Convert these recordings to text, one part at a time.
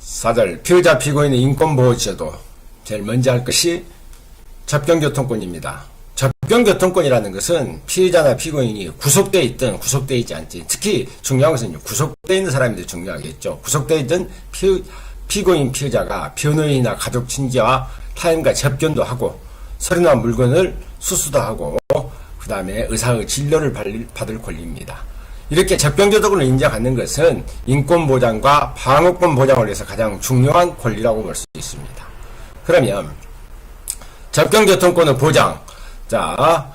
사절, 피의자 피고인의 인권보호제도 제일 먼저 할 것이 접견교통권입니다. 접견교통권이라는 것은 피의자나 피고인이 구속되어 있든 구속되어 있지 않든, 특히 중요한 것은 구속되어 있는 사람이 더 중요하겠죠. 구속되어 있든 피고인 피의자가 변호인이나 가족 친지와 타인과 접견도 하고 서류나 물건을 수수도 하고 그 다음에 의사의 진료를 받을 권리입니다. 이렇게 접견교통권을 인정하는 것은 인권보장과 방어권 보장을 위해서 가장 중요한 권리라고 볼 수 있습니다. 그러면 접견교통권의 보장, 자,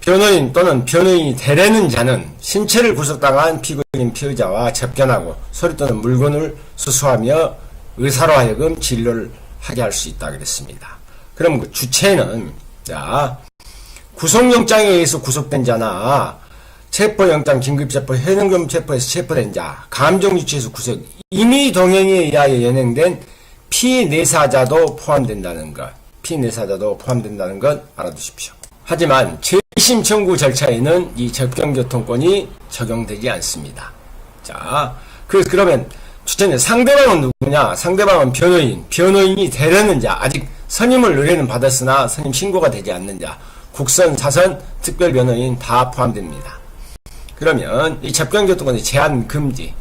변호인 또는 변호인이 되려는 자는 신체를 구속당한 피고인 피의자와 접견하고 서류 또는 물건을 수수하며 의사로 하여금 진료를 하게 할 수 있다 그랬습니다. 그럼 그 주체는, 자, 구속영장에 의해서 구속된 자나 체포영장, 긴급체포, 현행범 체포에서 체포된 자, 감정유치에서 구속, 임의동행에 의하여 연행된 피내사자도 포함된다는 것, 피내사자도 포함된다는 것 알아두십시오. 하지만 재심 청구 절차에는 이 접견교통권이 적용되지 않습니다. 자, 그러면 주체는 상대방은 누구냐? 상대방은 변호인이 되려는 자, 아직 선임을 의뢰는 받았으나 선임 신고가 되지 않는 자, 국선, 사선, 특별변호인 다 포함됩니다. 그러면 이 접견교통권의 제한 금지,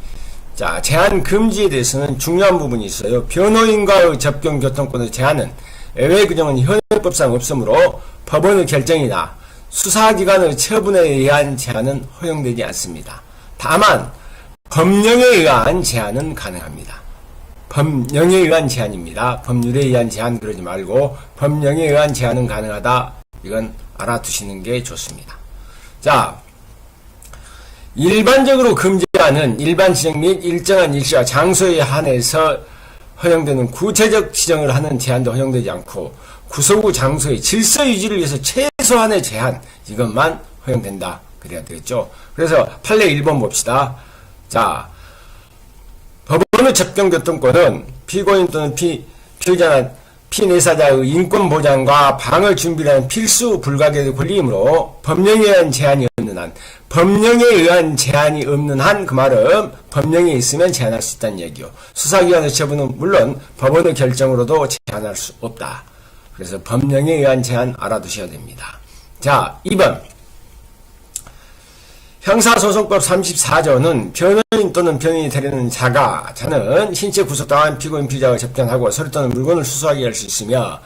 자, 제한 금지에 대해서는 중요한 부분이 있어요. 변호인과의 접견교통권의 제한은 예외 규정은 현행법상 없으므로 법원의 결정이나 수사기관의 처분에 의한 제한은 허용되지 않습니다. 다만 법령에 의한 제한은 가능합니다. 법령에 의한 제한입니다. 법률에 의한 제한 그러지 말고 법령에 의한 제한은 가능하다. 이건 알아두시는 게 좋습니다. 자, 일반적으로 금지하는 일반 지정 및 일정한 일시와 장소에 한해서 허용되는 구체적 지정을 하는 제한도 허용되지 않고 구속 후 장소의 질서 유지를 위해서 최소한의 제한, 이것만 허용된다 그래야 되겠죠. 그래서 판례 1번 봅시다. 자, 법원의 접견교통권은 피고인 또는 피의자나 피내사자의 인권보장과 방어를 준비하는 필수 불가결의 권리이므로 법령에 의한 제한이 없는 한, 법령에 의한 제한이 없는 한, 그 말은 법령에 있으면 제한할 수 있다는 얘기요. 수사기관의 처분은 물론 법원의 결정으로도 제한할 수 없다. 그래서 법령에 의한 제한 알아두셔야 됩니다. 자, 2번. 형사소송법 34조는 변호인 또는 변호인이 되려는 자는 신체 구속당한 피고인 피의자와 접견하고 서류 또는 물건을 수수하게 할 수 있으며,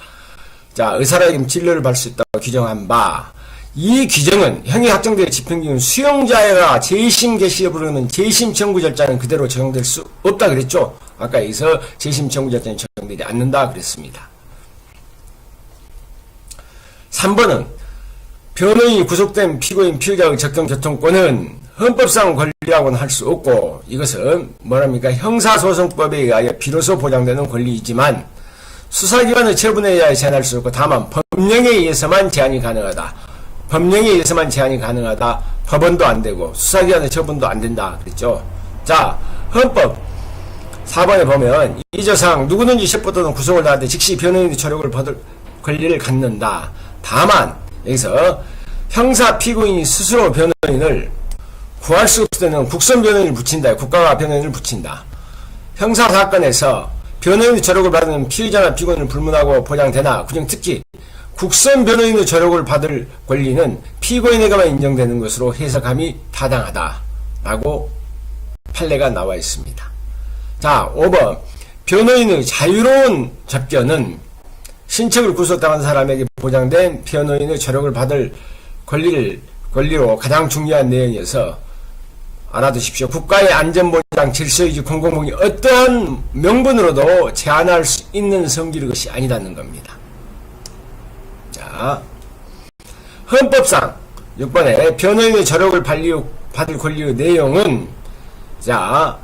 자, 의사라기면 진료를 받을 수 있다고 규정한 바, 이 규정은 형이 확정되어 집행기준 수용자가 재심 개시에 부르는 재심 청구 절차는 그대로 적용될 수 없다 그랬죠. 아까 여기서 재심 청구 절차는 적용되지 않는다 그랬습니다. 3번은 변호인이 구속된 피고인 피의자의 접견교통권은 헌법상 권리라고는 할 수 없고, 이것은 뭐랍니까? 형사소송법에 의하여 비로소 보장되는 권리이지만 수사기관의 처분에 의하여 제한할 수 없고 다만 법령에 의해서만 제한이 가능하다. 법령에 의해서만 제한이 가능하다. 법원도 안 되고 수사기관의 처분도 안 된다 그랬죠. 자, 헌법 4번에 보면 2조상 누구든지 체포 또는 구속을 당할 때 즉시 변호인의 조력을 받을 권리를 갖는다. 다만 여기서 형사 피고인이 스스로 변호인을 구할 수 없을 때는 국선 변호인을 붙인다. 국가가 변호인을 붙인다. 형사 사건에서 변호인의 조력을 받는 피의자나 피고인을 불문하고 보장되나, 그중 특히 국선 변호인의 조력을 받을 권리는 피고인에게만 인정되는 것으로 해석함이 타당하다라고 판례가 나와 있습니다. 자, 5번. 변호인의 자유로운 접견은 신체를 구속당한 사람에게 보장된 변호인의 조력을 받을 권리로 가장 중요한 내용이어서 알아두십시오. 국가의 안전보장, 질서유지, 공공복리 어떠한 명분으로도 제한할 수 있는 성질의 것이 아니라는 겁니다. 자, 헌법상 6번에 변호인의 조력을 받을 권리의 내용은, 자,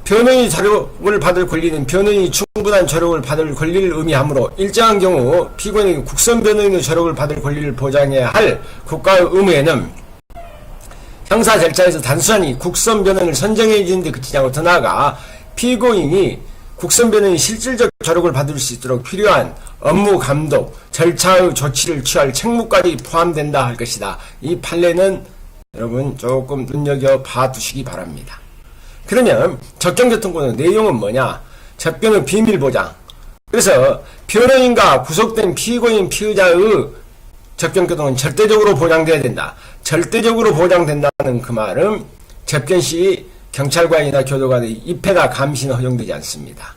변호인이 조력을 받을 권리는 변호인이 충분한 조력을 받을 권리를 의미하므로 일정한 경우 피고인에게 국선 변호인의 조력을 받을 권리를 보장해야 할 국가의 의무에는 형사 절차에서 단순히 국선 변호인을 선정해 주는 데 그치지 않고 더 나아가 피고인이 국선 변호인이 실질적 조력을 받을 수 있도록 필요한 업무 감독, 절차의 조치를 취할 책무까지 포함된다 할 것이다. 이 판례는 여러분 조금 눈여겨 봐두시기 바랍니다. 그러면 접견교통권의 내용은 뭐냐? 접견의 비밀 보장. 그래서 변호인과 구속된 피고인 피의자의 접견교통은 절대적으로 보장돼야 된다. 절대적으로 보장된다는 그 말은 접견 시 경찰관이나 교도관의 입회나 감시는 허용되지 않습니다.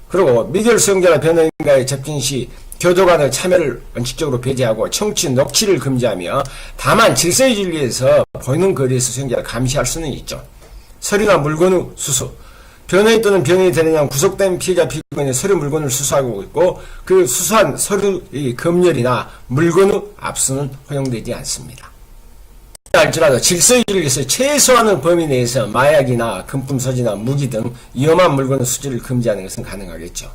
그리고 미결 수용자나 변호인과의 접견 시 교도관의 참여를 원칙적으로 배제하고 청취 녹취를 금지하며 다만 질서의 진리에서 보이는 거리에서 수용자를 감시할 수는 있죠. 서류나 물건의 수수. 변호인 또는 변호인이 되느냐 구속된 피해자 피고인의 서류 물건을 수수하고 있고 그 수수한 서류의 검열이나 물건의 압수는 허용되지 않습니다. 할지라도 질서의 진리에서 최소한의 범위 내에서 마약이나 금품 소지나 무기 등 위험한 물건의 수지를 금지하는 것은 가능하겠죠.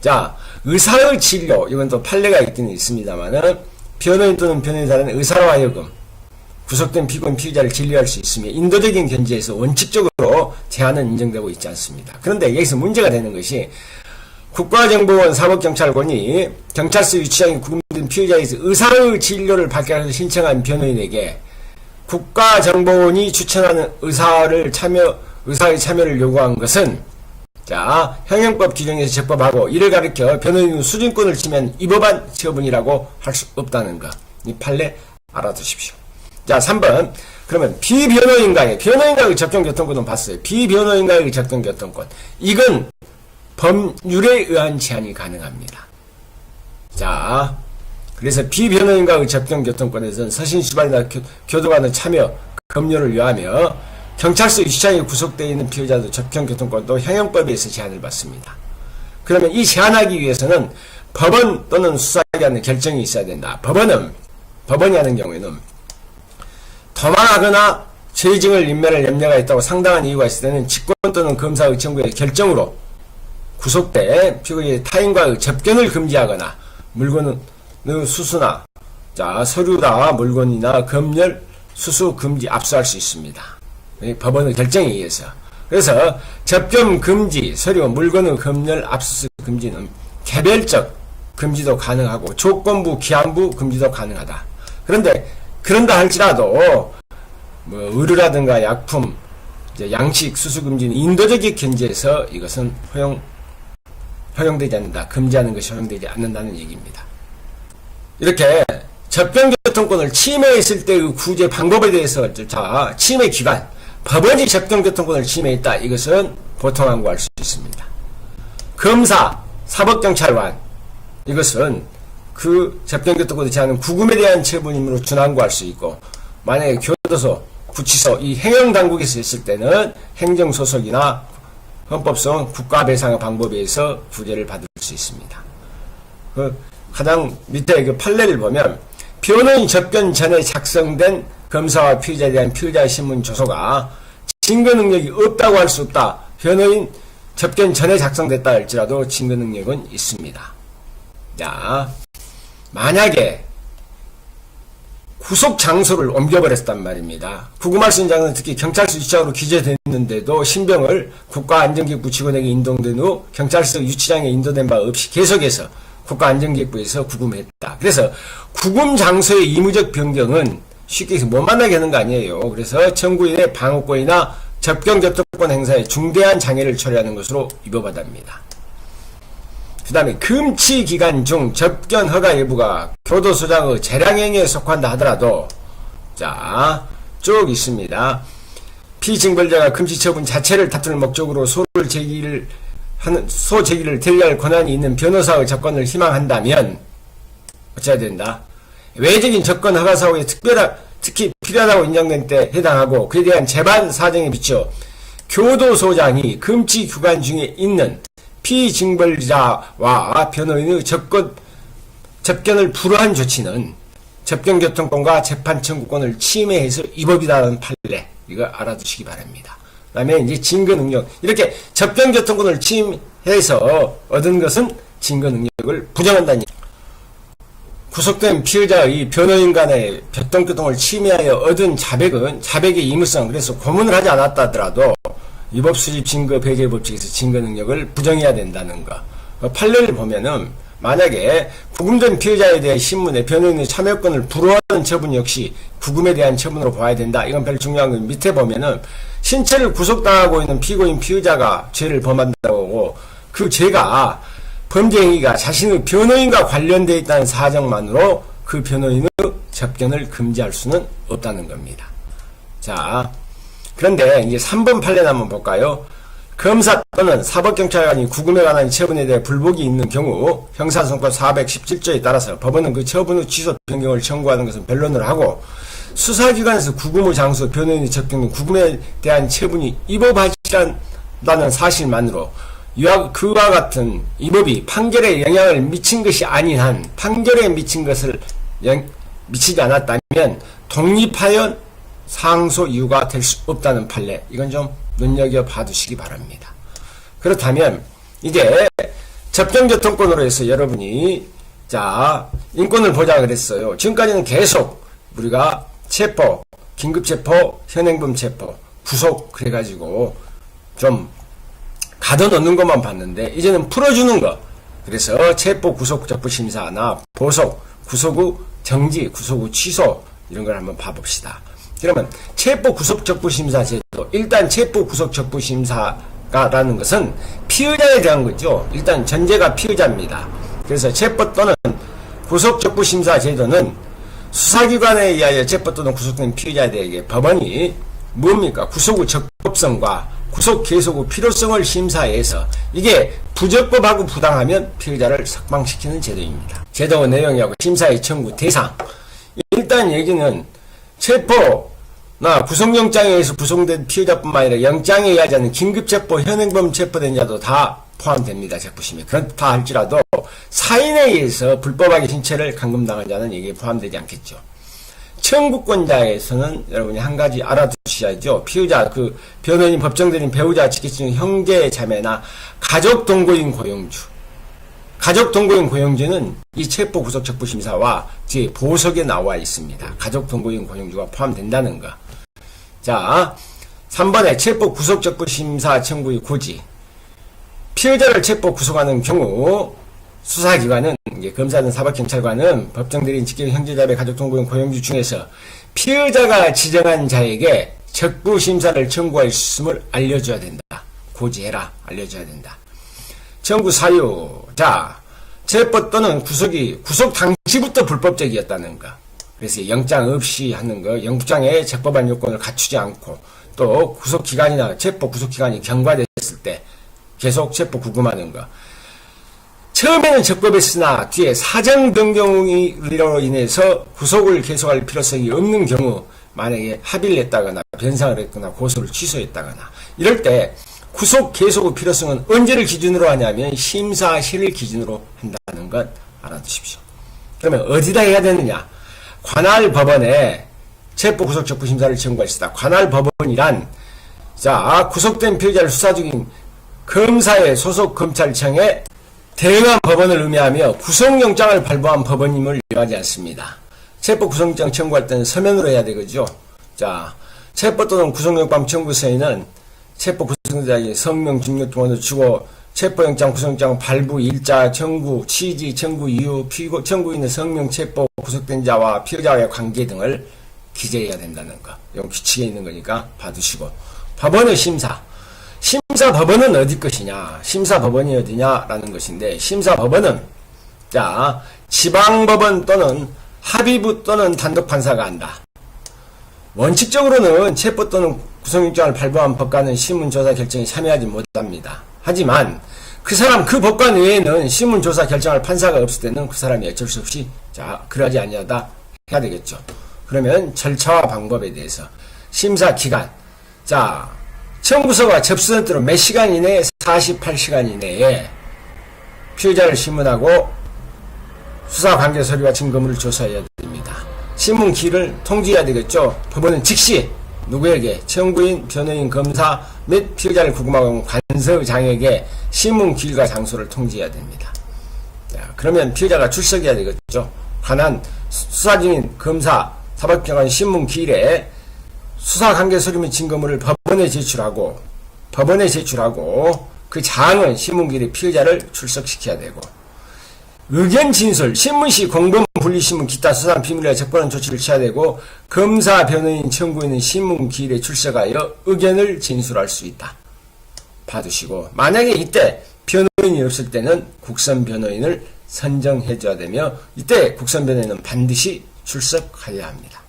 자, 의사의 진료, 이건 또 판례가 있기는 있습니다만은 변호인 또는 변호인이 다른 의사로 하여금 구속된 피고인 피의자를 진료할 수 있으며 인도적인 견지에서 원칙적으로 제한은 인정되고 있지 않습니다. 그런데 여기서 문제가 되는 것이 국가정보원 사법경찰관이 경찰서 유치장에 구금된 피의자에서 의사의 진료를 받게 해서 신청한 변호인에게 국가정보원이 추천하는 의사의 참여를 요구한 것은 자, 형용법 규정에서 적법하고 이를 가리켜 변호인의 수준권을 치면 위법한 처분이라고 할 수 없다는 것. 이 판례 알아두십시오. 자, 3번. 그러면 변호인과의 접견교통권은 봤어요. 비변호인과의 접견교통권. 이건 법률에 의한 제한이 가능합니다. 자, 그래서 비변호인과의 접견교통권에서는 서신수발이나 교도관의 참여, 검열을 위하며 경찰서 유치장에 구속되어 있는 피의자도 접견교통권도 형용법에 의해서 제한을 받습니다. 그러면 이 제한하기 위해서는 법원 또는 수사기관의 결정이 있어야 된다. 법원이 하는 경우에는 도망하거나 죄징을 인멸할 염려가 있다고 상당한 이유가 있을 때는 직권 또는 검사의 청구의 결정으로 구속된 피고인의 타인과의 접견을 금지하거나 물건의 수수나 자 서류나 물건이나 검열, 수수, 금지, 압수할 수 있습니다. 법원의 결정에 의해서. 그래서 접견 금지, 서류, 물건의 검열, 압수수색 금지는 개별적 금지도 가능하고 조건부, 기한부 금지도 가능하다. 그런다 할지라도 뭐 의류라든가 약품, 이제 양식, 수수 금지는 인도적인 견지에서 이것은 허용되지 않는다. 금지하는 것이 허용되지 않는다는 얘기입니다. 이렇게 접견교통권을 침해했을 때의 구제 방법에 대해서 자 침해 기간 법원이 접견교통권을 침해했다. 이것은 보통 항고할 수 있습니다. 검사, 사법경찰관 이것은 그 접견교통권을 제하는 구금에 대한 처분임으로 준항고할 수 있고 만약에 교도소, 구치소 이 행정당국에서 했을 때는 행정소속이나 헌법성 국가배상의 방법에 의해서 구제를 받을 수 있습니다. 그 가장 밑에 그 판례를 보면 변호인 접견 전에 작성된 검사와 피의자에 대한 피의자 신문 조서가 증거 능력이 없다고 할 수 없다. 변호인 접견 전에 작성됐다 할지라도 증거 능력은 있습니다. 자, 만약에 구속 장소를 옮겨버렸단 말입니다. 구금할 수 있는 장소는 특히 경찰서 유치장으로 기재됐는데도 신병을 국가안전기획부 직원에게 인도된 후 경찰서 유치장에 인도된 바 없이 계속해서 국가안전기획부에서 구금했다. 그래서 구금 장소의 의무적 변경은 쉽게 해서 못 만나게 하는 거 아니에요. 그래서 청구인의 방어권이나 접견교통권 행사에 중대한 장애를 초래하는 것으로 위법하답니다. 그 다음에 금치기간 중 접견 허가 여부가 교도소장의 재량행위에 속한다 하더라도 자 쭉 있습니다. 피징벌자가 금치처분 자체를 다툴 목적으로 소 제기를 대리할 권한이 있는 변호사의 접견을 희망한다면 어찌해야 된다. 외적인 접견 허가 사고에 특히 필요하다고 인정된 때 해당하고 그에 대한 재반 사정에 비춰 교도소장이 금치 기간 중에 있는 피징벌자와 변호인의 접견을 불허한 조치는 접견교통권과 재판청구권을 침해해서 위법이다라는 판례 이거 알아두시기 바랍니다. 그 다음에 이제 증거능력 이렇게 접견교통권을 침해해서 얻은 것은 증거능력을 부정한다니 구속된 피의자의 변호인 간의 교통을 침해하여 얻은 자백의 의무성 그래서 고문을 하지 않았다 하더라도 위법수집 증거 배제 법칙에서 증거 능력을 부정해야 된다는 거. 판례를 보면은 만약에 구금된 피의자에 대해 신문에 변호인의 참여권을 불허하는 처분 역시 구금에 대한 처분으로 봐야 된다. 이건 별로 중요한 건 밑에 보면은 신체를 구속당하고 있는 피고인 피의자가 죄를 범한다고 하고 그 죄가 범죄 행위가 자신의 변호인과 관련되어 있다는 사정만으로 그 변호인의 접견을 금지할 수는 없다는 겁니다. 자, 그런데 이제 3번 판례를 한번 볼까요? 검사 또는 사법경찰관이 구금에 관한 처분에 대해 불복이 있는 경우 형사소송법 417조에 따라서 법원은 그 처분 후 취소 변경을 청구하는 것은 변론을 하고 수사기관에서 구금의 장소 변호인이 접견 구금에 대한 처분이 위법하지 않다는 사실만으로 그와 같은 이 법이 판결에 영향을 미친 것이 아닌 한 판결에 미친 것을 미치지 않았다면 독립하여 상소 이유가 될 수 없다는 판례, 이건 좀 눈여겨 봐두시기 바랍니다. 그렇다면 이제 접견교통권으로 해서 여러분이 자 인권을 보자 그랬어요. 지금까지는 계속 우리가 체포, 긴급체포, 현행범 체포, 구속 그래가지고 좀 가둬놓는 것만 봤는데 이제는 풀어주는 거. 그래서 체포, 구속, 적부심사나 보석, 구속 후 정지, 구속 후 취소 이런 걸 한번 봐봅시다. 그러면 체포, 구속, 적부심사 제도, 일단 체포, 구속, 적부심사라는 것은 피의자에 대한 거죠. 일단 전제가 피의자입니다. 그래서 체포 또는 구속, 적부심사 제도는 수사기관에 의하여 체포 또는 구속된 피의자에 대해 법원이 뭡니까? 구속 후 적법성과 구속 계속 후 필요성을 심사해서 이게 부적법하고 부당하면 피의자를 석방시키는 제도입니다. 제도의 내용이하고 심사의 청구 대상. 일단 얘기는 체포나 구속영장에 의해서 구속된 피의자뿐만 아니라 영장에 의하지 않는 긴급체포, 현행범 체포된 자도 다 포함됩니다. 적부심에. 그렇다 할지라도 사인에 의해서 불법하게 신체를 감금당한 자는 여기에 포함되지 않겠죠. 청구권자에서는 여러분이 한 가지 알아두셔야죠. 피의자, 그 변호인, 법정대리인, 배우자, 직계亲, 형제, 자매나 가족 동거인 고용주. 가족 동거인 고용주는 이 체포 구속 적부심사와 제 보석에 나와 있습니다. 가족 동거인 고용주가 포함된다는 거. 자, 3번에 체포 구속 적부심사 청구의 고지. 피의자를 체포 구속하는 경우 수사기관은 이제 검사든 사법경찰관은 법정대리인, 직계 형제자매, 가족 동거인 고용주 중에서 피의자가 지정한 자에게 적부심사를 청구할 수 있음을 알려줘야 된다. 고지해라. 알려줘야 된다. 청구 사유. 자, 체포 또는 구속 당시부터 불법적이었다는 거. 그래서 영장 없이 하는 거, 영장에 적법한 요건을 갖추지 않고 또 구속기간이나 체포 구속기간이 경과됐을 때 계속 체포 구금하는 거. 처음에는 적법했으나 뒤에 사정 변경으로 인해서 구속을 계속할 필요성이 없는 경우 만약에 합의를 했다거나 변상을 했거나 고소를 취소했다거나 이럴 때 구속 계속의 필요성은 언제를 기준으로 하냐면 심사실을 기준으로 한다는 것 알아두십시오. 그러면 어디다 해야 되느냐? 관할 법원에 체포 구속 적부 심사를 청구할 수 있다. 관할 법원이란 자 구속된 피의자를 수사 중인 검사의 소속 검찰청에 대응한 법원을 의미하며 구속영장을 발부한 법원임을 요하지 않습니다. 체포 구속영장 청구할 때는 서면으로 해야 되겠죠. 자, 체포 또는 구속영장 청구 서에는 체포 구속영장의 성명 중요 동원을 주고 체포영장 구속영장 발부 일자 청구 취지 청구 이유 청구인의 성명 체포 구속된 자와 피의자와의 관계 등을 기재해야 된다는 거. 이건 규칙에 있는 거니까 봐두시고. 법원의 심사. 심사법원은 어디 것이냐? 심사법원이 어디냐라는 것인데 심사법원은 자 지방법원 또는 합의부 또는 단독판사가 한다. 원칙적으로는 체포 또는 구속영장을 발부한 법관은 신문조사 결정에 참여하지 못합니다. 하지만 그 법관 외에는 신문조사 결정할 판사가 없을 때는 그 사람이 어쩔 수 없이 자 그러지 아니하다 해야 되겠죠. 그러면 절차와 방법에 대해서 심사기간 자 청구서가 접수된 대로 몇 시간 이내에 48시간 이내에 피의자를 신문하고 수사관계 서류와 증거물을 조사해야 됩니다. 신문기일을 통지해야 되겠죠. 법원은 즉시 누구에게 청구인, 변호인, 검사 및 피의자를 구금하고 관서장에게 신문기일과 장소를 통지해야 됩니다. 자, 그러면 피의자가 출석해야 되겠죠. 관한 수사 중인 검사, 사법기관 신문기일에 수사관계 서류 및 증거물을 법원에 제출하고 그 장은 신문기일에 피의자를 출석시켜야 되고 의견 진술, 신문시 공범 분리신문 기타 수사한 비밀에 적법한 조치를 취해야 되고 검사, 변호인, 청구인은 신문기일에 출석하여 의견을 진술할 수 있다. 봐두시고 만약에 이때 변호인이 없을 때는 국선 변호인을 선정해 줘야 되며, 이때 국선 변호인은 반드시 출석하여야 합니다.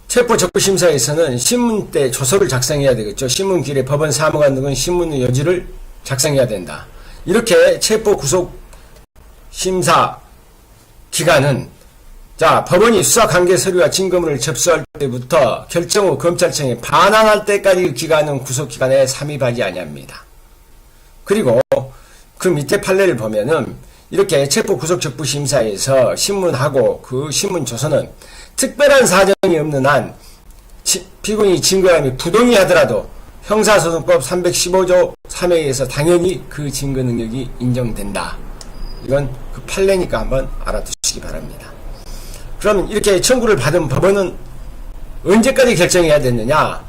체포적부심사에서는 신문 때 조서를 작성해야 되겠죠. 신문 기일에 법원 사무관 등은 신문 여지를 작성해야 된다. 이렇게 체포 구속 심사 기간은, 자, 법원이 수사관계 서류와 증거물을 접수할 때부터 결정 후 검찰청에 반환할 때까지 그 기간은 구속기간에 삼입하지 아니합니다. 그리고 그 밑에 판례를 보면은 이렇게 체포 구속 적부 심사에서 신문하고 그 신문 조서는 특별한 사정이 없는 한 피고인이 증거함이 부동의하더라도 형사소송법 315조 3회에 의해서 당연히 그 증거 능력이 인정된다. 이건 그 판례니까 한번 알아두시기 바랍니다. 그럼 이렇게 청구를 받은 법원은 언제까지 결정해야 되느냐?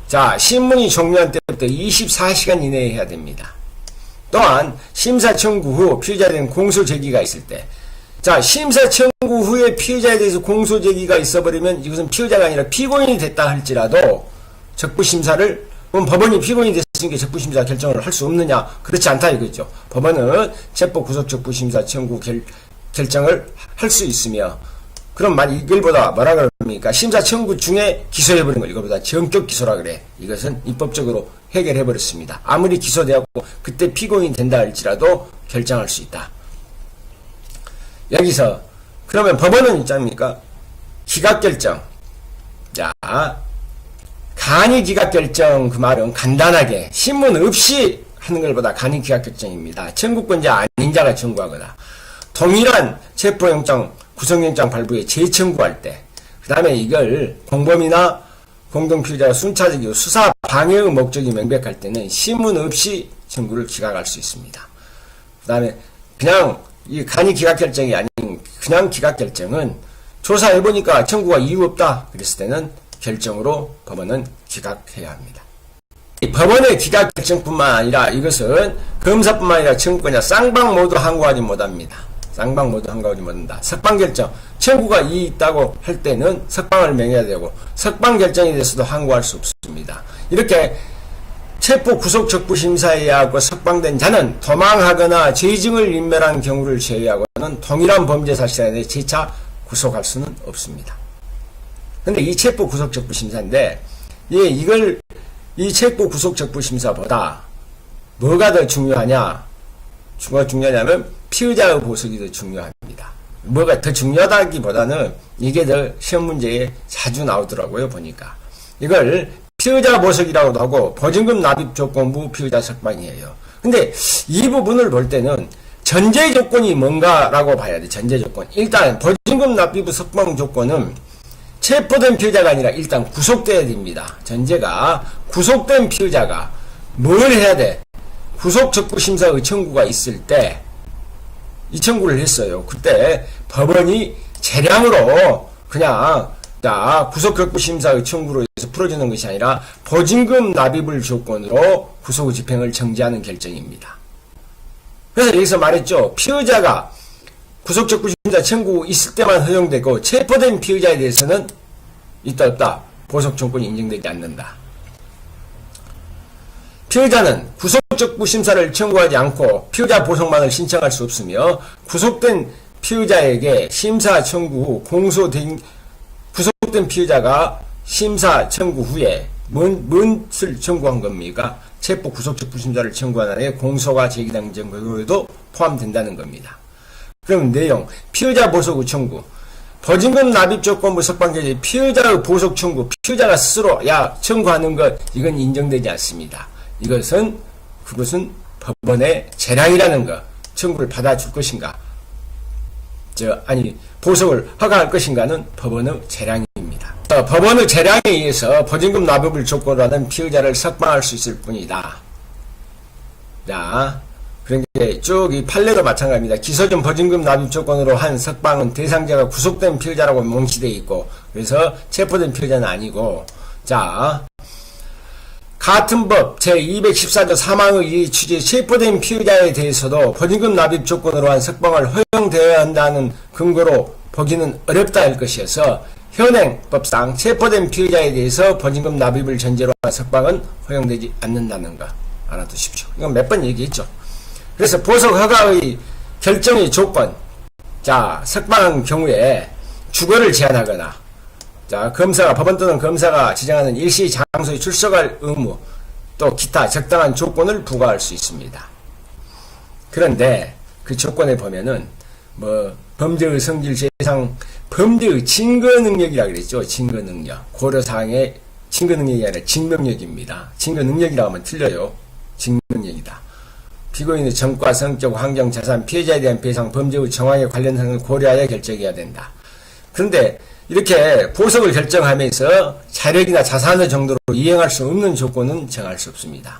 자, 신문이 종료한 때부터 24시간 이내에 해야 됩니다. 또한 심사 청구 후 피의자에 대한 공소 제기가 있을 때, 자, 심사 청구 후에 피의자에 대해서 공소 제기가 있어버리면 이것은 피의자가 아니라 피고인이 됐다 할지라도 적부심사를, 그럼 법원이 피고인이 됐으니까 적부심사 결정을 할 수 없느냐? 그렇지 않다 이거죠. 법원은 체포 구속 적부심사 청구 결정을 할 수 있으며, 그럼 이걸보다 뭐라 그럽니까? 심사 청구 중에 기소해버린 걸 이거보다 전격 기소라 그래. 이것은 입법적으로 해결해버렸습니다. 아무리 기소되었고 그때 피고인이 된다 할지라도 결정할 수 있다. 여기서 그러면 법원은 있잖습니까? 기각결정. 자, 간이 기각결정, 그 말은 간단하게 신문 없이 하는 것보다 간이 기각결정입니다. 청구권자 아닌 자가 청구하거나 동일한 체포영장 구속영장 발부에 재청구할 때, 그 다음에 이걸 공범이나 공동피의자가 순차적이고 수사 방해의 목적이 명백할 때는 신문 없이 청구를 기각할 수 있습니다. 그 다음에 그냥 이 간이 기각결정이 아닌 그냥 기각결정은 조사해보니까 청구가 이유 없다 그랬을 때는 결정으로 법원은 기각해야 합니다. 이 법원의 기각결정뿐만 아니라 이것은 검사뿐만 아니라 청구권자 쌍방 모두 항고하지 못합니다. 쌍방 모두 항고하지 못한다. 석방결정, 청구가 이의 있다고 할 때는 석방을 명해야 되고 석방결정에 대해서도 항고할 수 없습니다. 이렇게 체포 구속 적부 심사에 의하고 석방된 자는 도망하거나 죄증을 인멸한 경우를 제외하고는 동일한 범죄 사실에 대해 재차 구속할 수는 없습니다. 근데 이 체포 구속 적부 심사인데, 이 체포 구속 적부 심사보다 뭐가 더 중요하냐? 뭐가 중요하냐면 피의자의 보석이 더 중요합니다. 뭐가 더 중요하다기보다는 이게 더 시험 문제에 자주 나오더라고요, 보니까. 이걸 피의자 보석이라고도 하고 보증금 납입 조건부 피의자 석방이에요. 근데 이 부분을 볼 때는 전제 조건이 뭔가라고 봐야 돼. 전제 조건. 일단 보증금 납입 석방 조건은 체포된 피의자가 아니라 일단 구속돼야 됩니다. 전제가 구속된 피의자가 뭘 해야 돼? 구속적부심사의 청구가 있을 때 이 청구를 했어요. 그때 법원이 재량으로 그냥 구속적부심사의 청구로 해서 풀어주는 것이 아니라 보증금 납입을 조건으로 구속 집행을 정지하는 결정입니다. 그래서 여기서 말했죠. 피의자가 구속적부심사 청구 있을 때만 허용되고 체포된 피의자에 대해서는 있다 없다 보석청구권이 인정되지 않는다. 피의자는 구속적부 심사를 청구하지 않고 피의자 보석만을 신청할 수 없으며 구속된 피의자에게 심사 청구 후 구속된 피의자가 심사 청구 후에 무엇을 청구한 겁니까? 체포 구속적부 심사를 청구한 안에 공소가 제기된 경우에도 포함된다는 겁니다. 그럼 내용, 피의자 보석 청구, 보증금 납입 조건부 석방결정, 피의자의 보석 청구, 피의자가 스스로 청구하는 것, 이건 인정되지 않습니다. 그것은 법원의 재량이라는 것, 청구를 받아줄 것인가, 보석을 허가할 것인가는 법원의 재량입니다. 법원의 재량에 의해서 보증금 납입을 조건으로 하는 피의자를 석방할 수 있을 뿐이다. 자, 그런데 쭉 이 판례도 마찬가지입니다. 기소전 보증금 납입 조건으로 한 석방은 대상자가 구속된 피의자라고 명시되어 있고, 그래서 체포된 피의자는 아니고, 자, 같은 법 제214조 3항의 취지에 체포된 피의자에 대해서도 보증금 납입 조건으로 한 석방을 허용되어야 한다는 근거로 보기는 어렵다 할 것이어서 현행법상 체포된 피의자에 대해서 보증금 납입을 전제로 한 석방은 허용되지 않는다는 것 알아두십시오. 이건 몇 번 얘기했죠. 그래서 보석 허가의 결정의 조건, 자, 석방 경우에 주거를 제한하거나, 자, 검사가, 법원 또는 검사가 지정하는 일시 장소에 출석할 의무, 또 기타 적당한 조건을 부과할 수 있습니다. 그런데 그 조건에 보면은 범죄의 성질 재상, 범죄의 증거 능력이라 그랬죠. 증거 능력. 고려사항의 증거 능력이 아니라 증명력입니다. 증거 능력이라고 하면 틀려요. 증명력이다. 피고인의 정과 성적, 환경, 자산, 피해자에 대한 배상, 범죄의 정황에 관련 사항을 고려하여 결정해야 된다. 그런데 이렇게 보석을 결정하면서 자력이나 자산의 정도로 이행할 수 없는 조건은 정할 수 없습니다.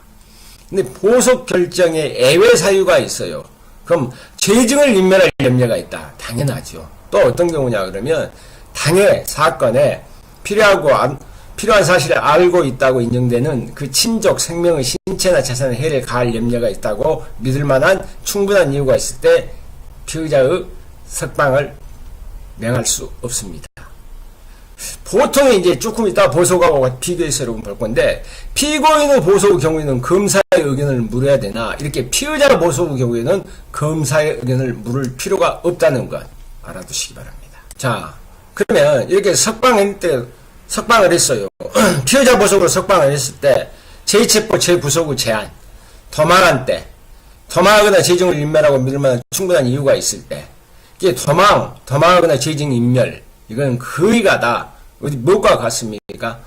근데 보석 결정에 예외 사유가 있어요. 그럼 죄증을 인멸할 염려가 있다. 당연하죠. 또 어떤 경우냐 그러면 당해 사건에 필요한 사실을 알고 있다고 인정되는 그 친족 생명의 신체나 자산에 해를 가할 염려가 있다고 믿을 만한 충분한 이유가 있을 때 피의자의 석방을 명할 수 없습니다. 보통 이제 조금 이따 보석하고 비교해서 여러분 볼 건데, 피고인의 보석의 경우에는 검사의 의견을 물어야 되나, 이렇게 피의자 보석의 경우에는 검사의 의견을 물을 필요가 없다는 것 알아두시기 바랍니다. 자, 그러면 이렇게 석방을 했어요. 피의자 보석으로 석방을 했을 때, 제2체포, 제9석의 제한, 도망한 때, 도망하거나 재증을 인멸하고 믿을 만한 충분한 이유가 있을 때, 이게 도망하거나 재증 인멸, 이건 거의가 다 어디 뭐가 같습니까?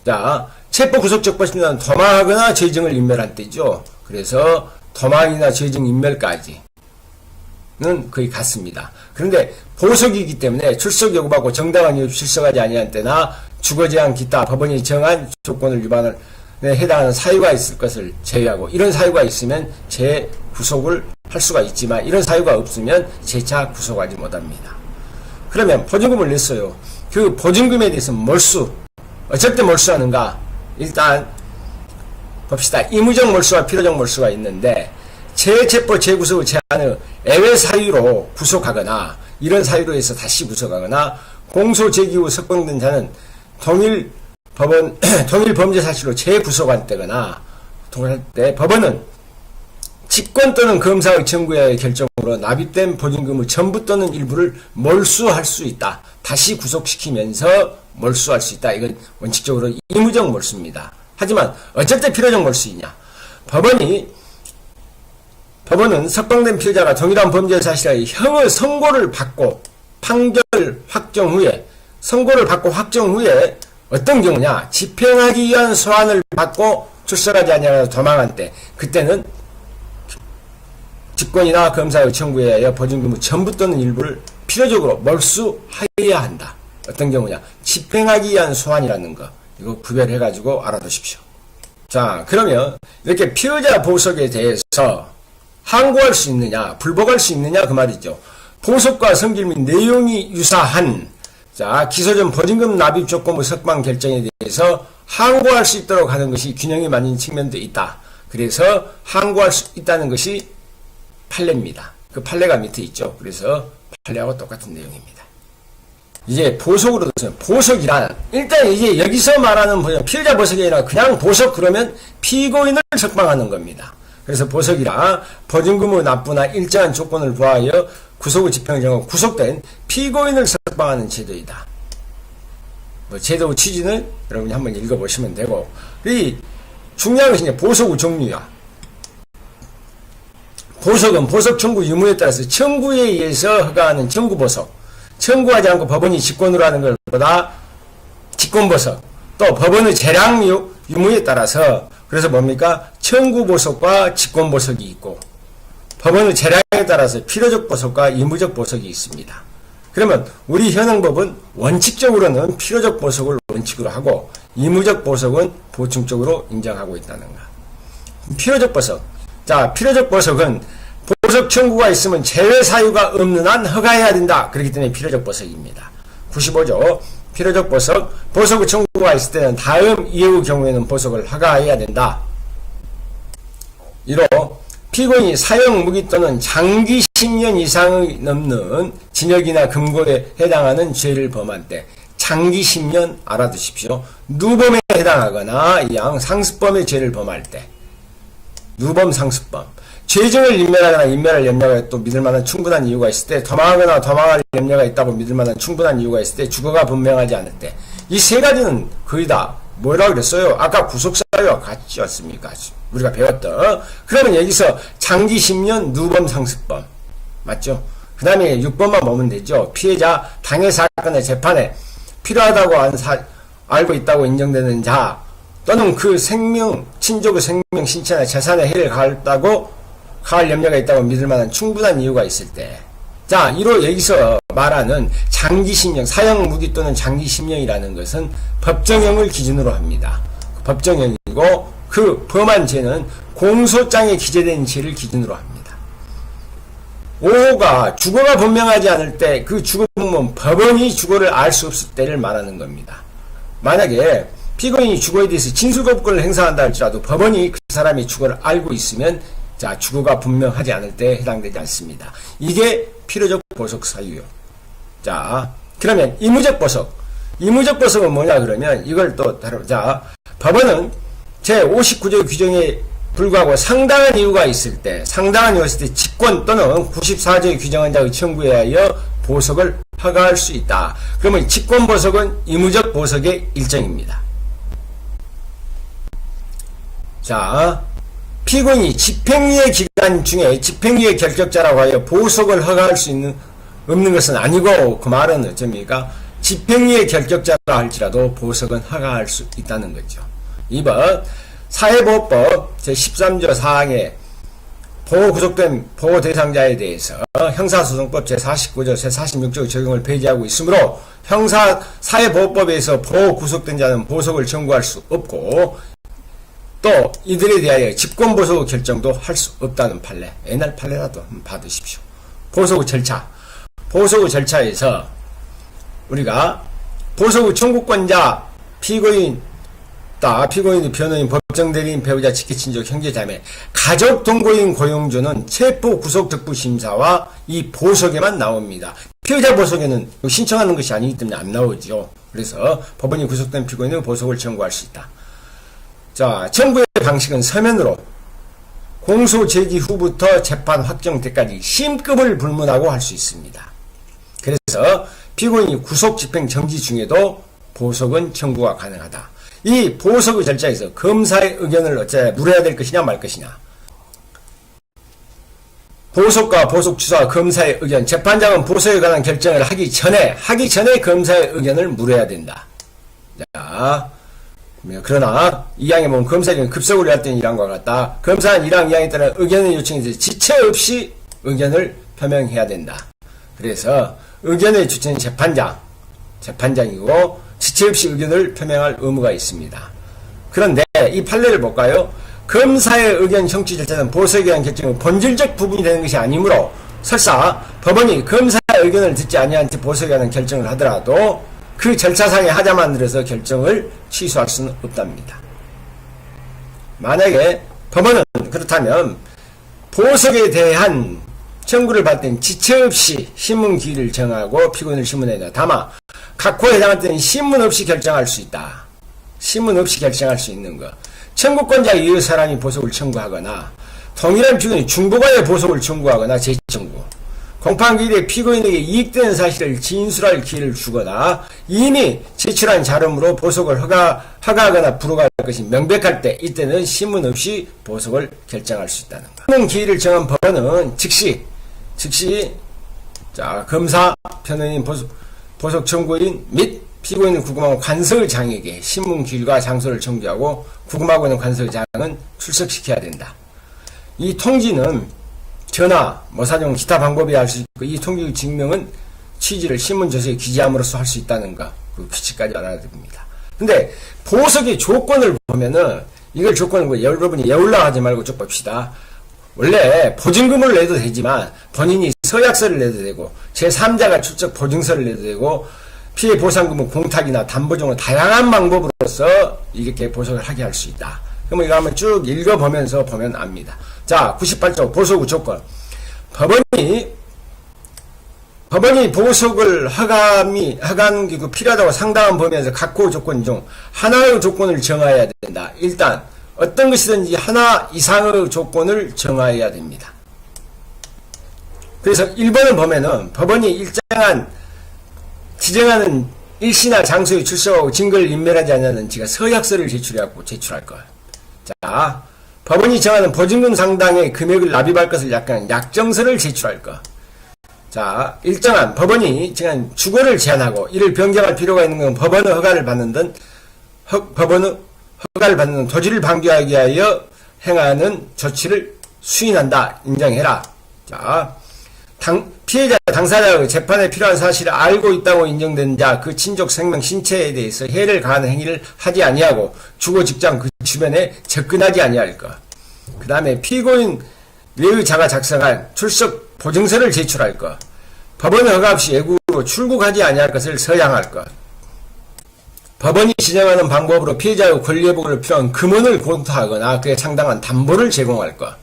자, 체포 구속적 벌심은 도망하거나 재증을 인멸한 때죠. 그래서 도망이나 재증 인멸까지는 거의 같습니다. 그런데 보석이기 때문에 출석 요구받고 정당한 이유 출석하지 아니한 때나 주거제한 기타 법원이 정한 조건을 위반을 해당하는 사유가 있을 것을 제외하고, 이런 사유가 있으면 재구속을 할 수가 있지만 이런 사유가 없으면 재차 구속하지 못합니다. 그러면 보증금을 냈어요. 그 보증금에 대해서 어쩔 때 몰수하는가? 일단 봅시다. 의무적 몰수와 필요적 몰수가 있는데, 재체포, 재구속의 제한의 예외 사유로 구속하거나 이런 사유로 해서 다시 구속하거나 공소 제기 후 석방된 자는 동일 범죄 사실로 재구속할 때거나 동일할 때 법원은 직권 또는 검사의 청구의 결정으로 납입된 보증금의 전부 또는 일부를 몰수할 수 있다. 다시 구속시키면서 몰수할 수 있다. 이건 원칙적으로 의무적 몰수입니다. 하지만 어쩔 때 필요적 몰수이냐? 법원은 석방된 피해자가 동일한 범죄 사실의 형의 선고를 받고 선고를 받고 확정 후에 어떤 경우냐? 집행하기 위한 소환을 받고 출석하지 아니하여 도망한 때, 그때는 직권이나 검사의 청구에 의하여 보증금의 전부 또는 일부를 필요적으로 몰수하여야 한다. 어떤 경우냐? 집행하기 위한 소환이라는 거. 이거 구별해가지고 알아두십시오. 자, 그러면 이렇게 피의자 보석에 대해서 항고할 수 있느냐, 불복할 수 있느냐, 그 말이죠. 보석과 성질 및 내용이 유사한, 자, 기소 전 보증금 납입 조건의 석방 결정에 대해서 항고할 수 있도록 하는 것이 균형이 맞는 측면도 있다. 그래서 항고할 수 있다는 것이 판례입니다. 그 판례가 밑에 있죠. 그래서 판례하고 똑같은 내용입니다. 이제 보석으로 들어서요. 보석이란, 일단 이제 여기서 말하는 피의자 보석이 아니라 그냥 보석 그러면 피고인을 석방하는 겁니다. 그래서 보석이라 보증금의 납부나 일정한 조건을 부하여 구속의 집행을 정하고 구속된 피고인을 석방하는 제도이다. 제도의 취지는 여러분이 한번 읽어보시면 되고, 이 중요한 것이 이제 보석의 종류야. 보석은 보석 청구 유무에 따라서 청구에 의해서 허가하는 청구보석, 청구하지 않고 법원이 직권으로 하는 것보다 직권보석, 또 법원의 재량 유무에 따라서, 그래서 뭡니까? 청구보석과 직권보석이 있고, 법원의 재량에 따라서 필요적 보석과 의무적 보석이 있습니다. 그러면 우리 현행법은 원칙적으로는 필요적 보석을 원칙으로 하고 의무적 보석은 보충적으로 인정하고 있다는 것. 필요적 보석. 자, 필요적 보석은 보석 청구가 있으면 제외 사유가 없는 한 허가해야 된다. 그렇기 때문에 필요적 보석입니다. 95조. 필요적 보석. 보석의 청구가 있을 때는 다음 이유의 경우에는 보석을 허가해야 된다. 1호. 피고인이 사형 무기 또는 장기 10년 이상이 넘는 징역이나 금고에 해당하는 죄를 범한 때, 장기 10년 알아두십시오. 누범에 해당하거나 양 상습범의 죄를 범할 때, 누범상습범. 죄증을 인멸하거나 인멸할 염려가 또 믿을 만한 충분한 이유가 있을 때, 도망하거나 도망할 염려가 있다고 믿을 만한 충분한 이유가 있을 때, 주거가 분명하지 않을 때. 이 세 가지는 거의 다 뭐라고 그랬어요? 아까 구속사유와 같지 않습니까? 우리가 배웠던. 그러면 여기서 장기 10년 누범상습범. 맞죠? 그 다음에 6번만 보면 되죠. 피해자 당해 사건의 재판에 필요하다고 알고 있다고 인정되는 자, 또는 그 생명, 친족의 생명, 신체나 재산에 해를 가할 염려가 있다고 믿을 만한 충분한 이유가 있을 때. 자, 이로 여기서 말하는 장기 10년, 사형 무기 또는 장기 10년이라는 것은 법정형을 기준으로 합니다. 법정형이고, 그 범한 죄는 공소장에 기재된 죄를 기준으로 합니다. 5호가 주거가 분명하지 않을 때, 그 주거 부모는 법원이 주거를 알 수 없을 때를 말하는 겁니다. 만약에 피고인이 주거에 대해서 진술거부권을 행사한다 할지라도 법원이 그 사람이 주거를 알고 있으면, 자, 주거가 분명하지 않을 때 해당되지 않습니다. 이게 필요적 보석 사유요. 자, 그러면 의무적 보석. 의무적 보석은 뭐냐 그러면 이걸 또 자, 법원은 제59조 규정에 불구하고 상당한 이유가 있을 때, 직권 또는 94조에 규정한 자의 청구에 하여 보석을 허가할 수 있다. 그러면 직권 보석은 의무적 보석의 일정입니다. 자, 피고인이 집행유예 기간 중에 집행유예 결격자라고 하여 보석을 허가할 수 없는 것은 아니고, 그 말은 어쩝니까? 집행유예 결격자라 할지라도 보석은 허가할 수 있다는 거죠. 2번 사회보호법 제13조 4항에 보호구속된 보호대상자에 대해서 형사소송법 제49조 제46조 적용을 폐지하고 있으므로 사회보호법에서 보호구속된 자는 보석을 청구할 수 없고, 또 이들에 대하여 집권보석 결정도 할 수 없다는 판례. 옛날 판례라도 한번 받으십시오. 보석 절차. 보석 절차에서 우리가 보석 청구권자, 피고인, 변호인, 법정대리인, 배우자, 직계친족, 형제자매, 가족, 동거인, 고용주는 체포 구속 득부 심사와 이 보석에만 나옵니다. 피해자 보석에는 신청하는 것이 아니기 때문에 안 나오죠. 그래서 법원이 구속된 피고인은 보석을 청구할 수 있다. 자, 청구의 방식은 서면으로 공소 제기 후부터 재판 확정 때까지 심급을 불문하고 할 수 있습니다. 그래서 피고인이 구속 집행 정지 중에도 보석은 청구가 가능하다. 이 보석의 절차에서 검사의 의견을 어째 물어야 될 것이냐 말 것이냐. 보석과 보석 취소와 검사의 의견, 재판장은 보석에 관한 결정을 하기 전에 검사의 의견을 물어야 된다. 자, 그러나 2항에 보면 검사에게 급속을 할 때는 1항과 같다. 검사는 1항, 2항에 따라 의견을 요청해서 지체 없이 의견을 표명해야 된다. 그래서 의견의 주체는 재판장이고 지체 없이 의견을 표명할 의무가 있습니다. 그런데 이 판례를 볼까요? 검사의 의견 청취 절차는 보석에 대한 결정은 본질적 부분이 되는 것이 아니므로, 설사 법원이 검사의 의견을 듣지 아니한 채 보석에 관한 결정을 하더라도 그 절차상의 하자만 들어서 결정을 취소할 수는 없답니다. 만약에 법원은 그렇다면 보석에 대한 청구를 받을 때는 지체 없이 신문 기일을 정하고 피고인을 신문에다 담아 각호에 해당할 때는 신문 없이 결정할 수 있다. 신문 없이 결정할 수 있는 것. 청구권자 이의 사람이 보석을 청구하거나 동일한 피고인이 중보가의 보석을 청구하거나 재청구. 공판기일에 피고인에게 이익되는 사실을 진술할 기회를 주거나 이미 제출한 자료로 보석을 허가하거나 불허할 것이 명백할 때, 이때는 신문 없이 보석을 결정할 수 있다는 것. 신문 기일을 정한 법원은 즉시 자, 검사, 변호인, 보석 청구인 및 피고인을 구금하고 관서의장에게 신문 기일과 장소를 청구하고 구금하고 있는 관서의장은 출석시켜야 된다. 이 통지는 전화, 사정, 기타 방법이 할 수 있고, 이 통지 증명은 취지를 신문조서에 기재함으로써 할 수 있다는 것, 그 규칙까지 알아야 됩니다. 근데 보석의 조건을 보면은, 이걸 조건을 여러분이 예울라 하지 말고 쭉 봅시다. 원래 보증금을 내도 되지만 본인이 서약서를 내도 되고, 제3자가 출석 보증서를 내도 되고, 피해 보상금은 공탁이나 담보종은 다양한 방법으로서 이렇게 보석을 하게 할 수 있다. 그럼 이거 한번 쭉 읽어보면서 보면 압니다. 자, 98조 보석 조건. 법원이 보석을 허가한 그 필요하다고 상당한 범위에서 각호 조건 중 하나의 조건을 정해야 된다. 일단 어떤 것이든지 하나 이상의 조건을 정하여야 됩니다. 그래서 1번을 보면은 법원이 지정하는 일시나 장소에 출석하고 증거를 인멸하지 않는 지가 서약서를 제출해갖고 제출할 거예요. 자, 법원이 정하는 보증금 상당의 금액을 납입할 것을 약정서를 제출할 거. 자, 일정한 법원이 정한 주거를 제한하고 이를 변경할 필요가 있는 건 법원의 허가를 받는 도지를 방기하기 위하여 행하는 조치를 수인한다. 인정해라. 자, 피해자 당사자의 재판에 필요한 사실을 알고 있다고 인정된 자, 그 친족 생명 신체에 대해서 해를 가하는 행위를 하지 아니하고 주거 직장 그 주변에 접근하지 아니할 것. 그 다음에 피고인 외의 자가 작성한 출석 보증서를 제출할 것. 법원의 허가 없이 외국으로 출국하지 아니할 것을 서양할 것. 법원이 지정하는 방법으로 피해자의 권리회복을 필요한 금원을 공탁하거나 그에 상당한 담보를 제공할 것.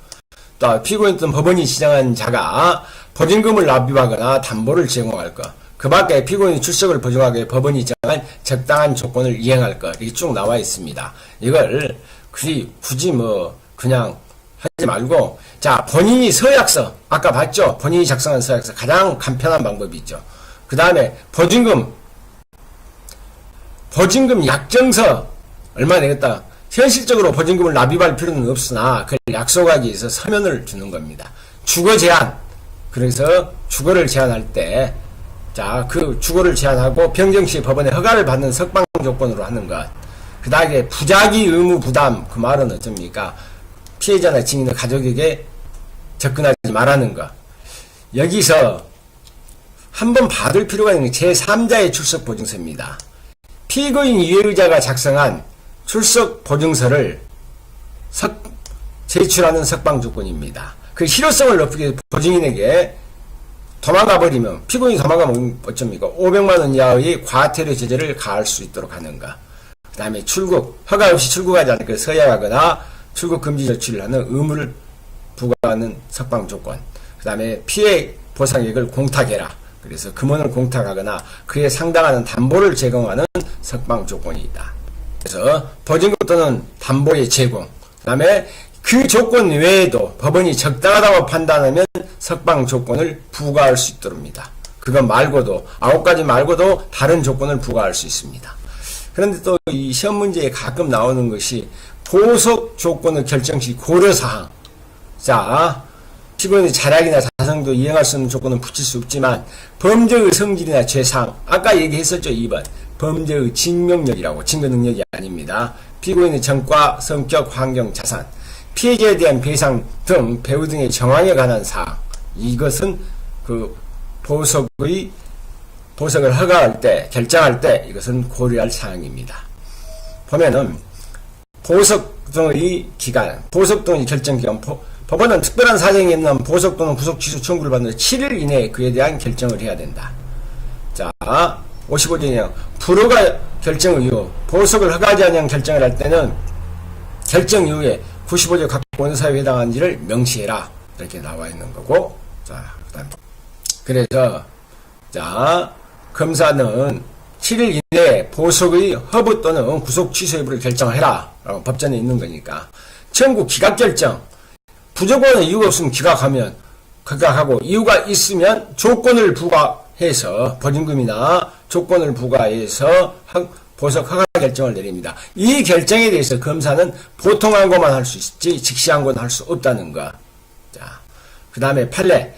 또 피고인 또는 법원이 지정한 자가 보증금을 납입하거나 담보를 제공할 것. 그 밖에 피고인의 출석을 보증하기 위해 법원이 정한 적당한 조건을 이행할 것. 이렇게 쭉 나와 있습니다. 이걸 굳이 그냥 하지 말고, 자, 본인이 서약서, 아까 봤죠? 본인이 작성한 서약서, 가장 간편한 방법이 있죠. 그 다음에 보증금 약정서, 얼마 내겠다. 현실적으로 보증금을 납입할 필요는 없으나, 그걸 약속하기 위해서 서면을 주는 겁니다. 주거 제한. 그래서 주거를 제한할 때, 자, 그 주거를 제한하고 병정시 법원의 허가를 받는 석방 조건으로 하는 것. 그 다음에 부작위 의무 부담. 그 말은 어쩝니까? 피해자나 증인의 가족에게 접근하지 말라는 것. 여기서 한번 받을 필요가 있는 게 제3자의 출석 보증서입니다. 피고인 유해의자가 작성한 출석 보증서를 제출하는 석방 조건입니다. 그 실효성을 높이기 위해 보증인에게 도망가버리면, 피고인이 도망가면 어쩝니까? 500만원 이하의 과태료 제재를 가할 수 있도록 하는 것. 그 다음에 허가 없이 출국하지 않을 것 서약하거나 출국 금지 조치를 하는 의무를 부과하는 석방 조건. 그 다음에 피해 보상액을 공탁해라. 그래서 금원을 공탁하거나 그에 상당한 담보를 제공하는 석방 조건이 있다. 그래서 보증금 또는 담보의 제공. 그 다음에 그 조건 외에도 법원이 적당하다고 판단하면 석방 조건을 부과할 수 있도록입니다. 그것 말고도 9가지 말고도 다른 조건을 부과할 수 있습니다. 그런데 또 이 시험 문제에 가끔 나오는 것이 보석 조건의 결정 시 고려사항. 자, 피고인의 자력이나 자성도 이행할 수 없는 조건은 붙일 수 없지만 범죄의 성질이나 죄상, 아까 얘기했었죠. 2번 범죄의 증명력이라고. 증거 능력이 아닙니다. 피고인의 정과 성격, 환경, 자산, 피해자에 대한 배상 등 배후 등의 정황에 관한 사항. 이것은 그 보석을 허가할 때, 결정할 때 이것은 고려할 사항입니다. 보면은 보석 등의 기간, 보석 등의 결정 기간, 법원은 특별한 사정이 있는 보석 또는 구속 취소 청구를 받는 7일 이내에 그에 대한 결정을 해야 된다. 자, 55조에는 불허가 결정 이후 보석을 허가하지 않은 결정을 할 때는 결정 이후에 95조 각 원사에 해당하는지를 명시해라. 이렇게 나와 있는 거고. 자, 그다음 그래서 자, 검사는 7일 이내에 보석의 허브 또는 구속 취소 여부를 결정해라. 라고 법전에 있는 거니까. 청구 기각 결정. 부적법한 이유가 없으면 기각하고 이유가 있으면 조건을 부과해서 보증금이나 조건을 부과해서 보석 허가 결정을 내립니다. 이 결정에 대해서 검사는 보통 항고만 할 수 있지 즉시 항고는 할 수 없다는 것. 자, 그 다음에 판례.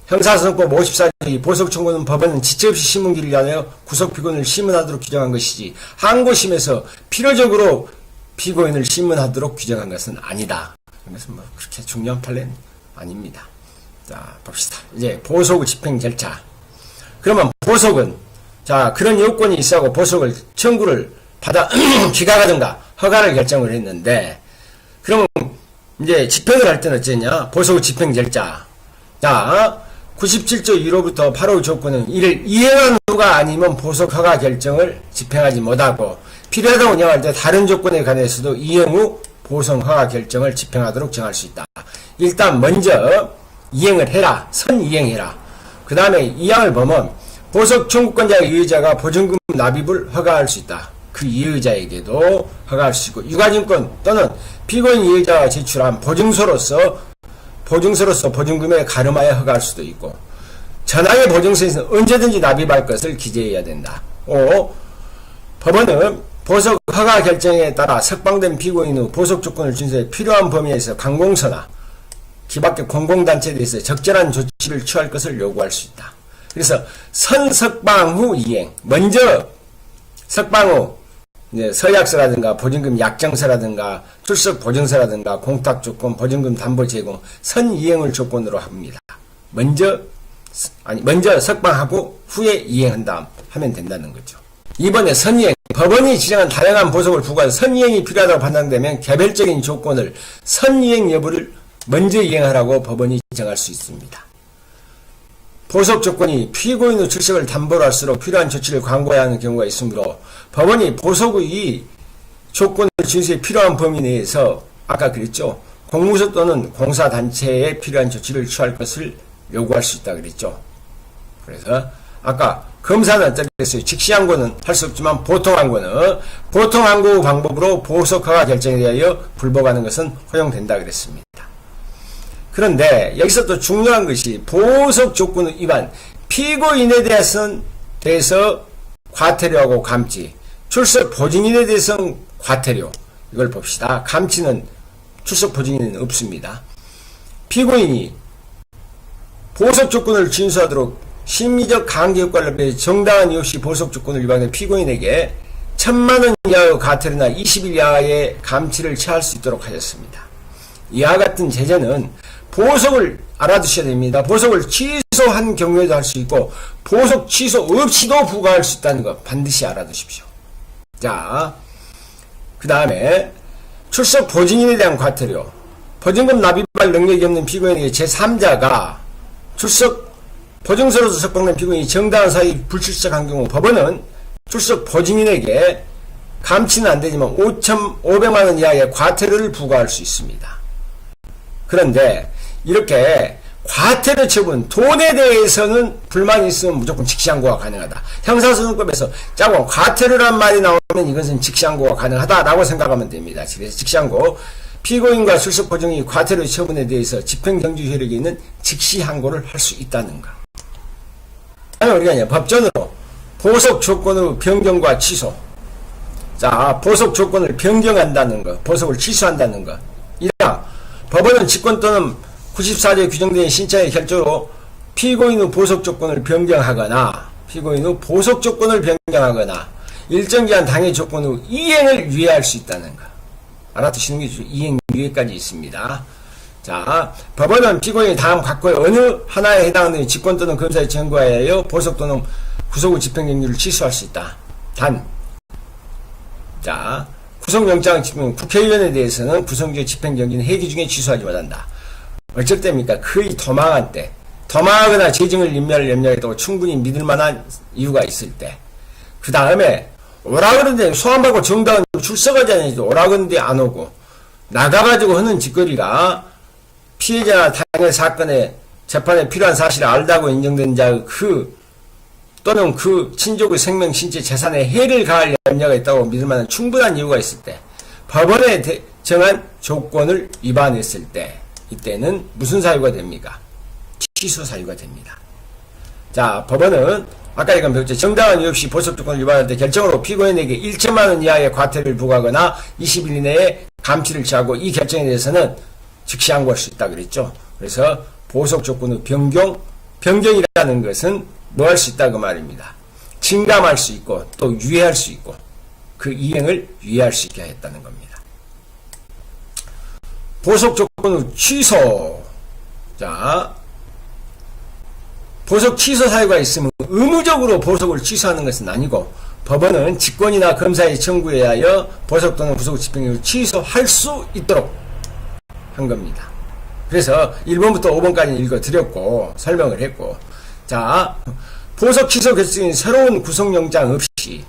형사소송법 54조 보석 청구는 법원은 지체 없이 심문기를 위하여 구속 피고인을 심문하도록 규정한 것이지 항고심에서 필요적으로 피고인을 심문하도록 규정한 것은 아니다. 그래서 그렇게 중요한 판례는 아닙니다. 자, 봅시다. 이제 보석 집행 절차. 그러면 보석은 자, 그런 요건이 있어고 보석을 청구를 받아 기각하든가 허가를 결정을 했는데, 그러면 이제 집행을 할 때는 어쩌냐? 보석 집행 절차. 자, 97조 1호부터 8호 조건은 이를 이행한 후가 아니면 보석 허가 결정을 집행하지 못하고 필요하다고 운영할 때 다른 조건에 관해서도 이행 후 보석 허가 결정을 집행하도록 정할 수 있다. 일단 먼저 이행을 해라. 선이행해라. 그 다음에 이 항을 보면 보석 청구권자의 유의자가 보증금 납입을 허가할 수 있다. 그 이의자에게도 허가할 수 있고, 유가증권 또는 피고인 이의자가 제출한 보증서로서 보증금에 가름하여 허가할 수도 있고, 전항의 보증서에서는 언제든지 납입할 것을 기재해야 된다. 5. 법원은 보석 허가 결정에 따라 석방된 피고인 후 보석 조건을 준수해 필요한 범위에서 관공서나 기밖의 공공단체에 대해서 적절한 조치를 취할 것을 요구할 수 있다. 그래서 선석방 후 이행, 먼저 석방 후 이제 서약서라든가 보증금 약정서라든가 출석 보증서라든가 공탁 조건, 보증금 담보 제공, 선이행을 조건으로 합니다. 먼저 석방하고 후에 이행한 다음 하면 된다는 거죠. 이번에 선이행, 법원이 지정한 다양한 보석을 부과해서 선이행이 필요하다고 판단되면 개별적인 조건을 선이행 여부를 먼저 이행하라고 법원이 정할 수 있습니다. 보석 조건이 피고인의 출석을 담보로 할수록 필요한 조치를 광고해야 하는 경우가 있으므로 법원이 보석의 조건을 준수해 필요한 범위 내에서 아까 그랬죠. 공무소 또는 공사단체에 필요한 조치를 취할 것을 요구할 수 있다 그랬죠. 그래서 아까 검사는 어떻게 했어요? 직시항고는 할 수 없지만 보통항고 방법으로 보석 허가 결정에 대하여 불복하는 것은 허용된다 그랬습니다. 그런데 여기서 또 중요한 것이 보석 조건 위반, 피고인에 대해서 과태료하고 감치, 출석 보증인에 대해서는 과태료, 이걸 봅시다. 감치는 출석 보증인은 없습니다. 피고인이 보석 조건을 준수하도록 심리적 강제 효과를 위해 정당한 이유 없이 보석 조건을 위반한 피고인에게 1000만원 이하의 과태료나 20일 이하의 감치를 처할 수 있도록 하였습니다. 이와 같은 제재는 보석을 알아두셔야 됩니다. 보석을 취소한 경우에도 할 수 있고 보석 취소 없이도 부과할 수 있다는 거 반드시 알아두십시오. 자, 그 다음에 출석 보증인에 대한 과태료, 보증금 납입할 능력이 없는 피고인에게 제3자가 출석 보증서로서 석방된 피고인이 정당한 사유 불출석한 경우 법원은 출석 보증인에게 감치는 안되지만 500만원 이하의 과태료를 부과할 수 있습니다. 그런데 이렇게 과태료 처분, 돈에 대해서는 불만이 있으면 무조건 직시항고가 가능하다. 형사소송법에서 짜고 과태료란 말이 나오면 이것은 직시항고가 가능하다라고 생각하면 됩니다. 그래서 직시항고, 피고인과 출석 보증이 과태료 처분에 대해서 집행정지 효력이 있는 직시항고를 할 수 있다는 것. 우리가 이제 법전으로 보석 조건의 변경과 취소. 자, 보석 조건을 변경한다는 것, 보석을 취소한다는 것. 이라 법원은 직권 또는 94조에 규정된 신청의 결조로 피고인의 보석 조건을 변경하거나 일정 기한 당해 조건의 이행을 유예할 수 있다는 것. 알아두시는 게 이행 유예까지 있습니다. 자, 법원은 피고인이 다음 각호의 어느 하나에 해당하는 직권 또는 검사의 청구하에 하여 보석 또는 구속의 집행정지를 취소할 수 있다. 자, 구속영장 국회의원에 대해서는 구속영장 집행정지는 회기 중에 취소하지 못한다. 어쩔 때입니까? 거의 도망할 때, 도망하거나 재증을 염려했다고 충분히 믿을 만한 이유가 있을 때. 그 다음에 오라 그러는데 소환받고 정당은 출석하지 않아도 오라 그러는데 안 오고 나가가지고 하는 짓거리가 피해자나 당해 사건의 재판에 필요한 사실을 알다고 인정된 자의 또는 그 친족의 생명, 신체, 재산에 해를 가할 염려가 있다고 믿을 만한 충분한 이유가 있을 때, 법원에 정한 조건을 위반했을 때, 이때는 무슨 사유가 됩니까? 취소 사유가 됩니다. 자, 법원은 아까 이건 배웠죠. 정당한 이유 없이 보석 조건을 위반할 때 결정으로 피고인에게 1천만원 이하의 과태료를 부과하거나 20일 이내에 감치를 취하고 이 결정에 대해서는 즉시항고할 수 있다 그랬죠. 그래서 보석 조건의 변경이라는 것은 뭐 할 수 있다 그 말입니다. 증감할 수 있고 또 유예할 수 있고 그 이행을 유예할 수 있게 했다는 겁니다. 보석 조건의 취소. 자, 보석 취소 사유가 있으면 의무적으로 보석을 취소하는 것은 아니고 법원은 직권이나 검사의 청구에 하여 보석 또는 구속 집행을 취소할 수 있도록 한 겁니다. 그래서 1번부터 5번까지 읽어드렸고 설명을 했고, 자, 보석 취소 결정인 새로운 구속영장 없이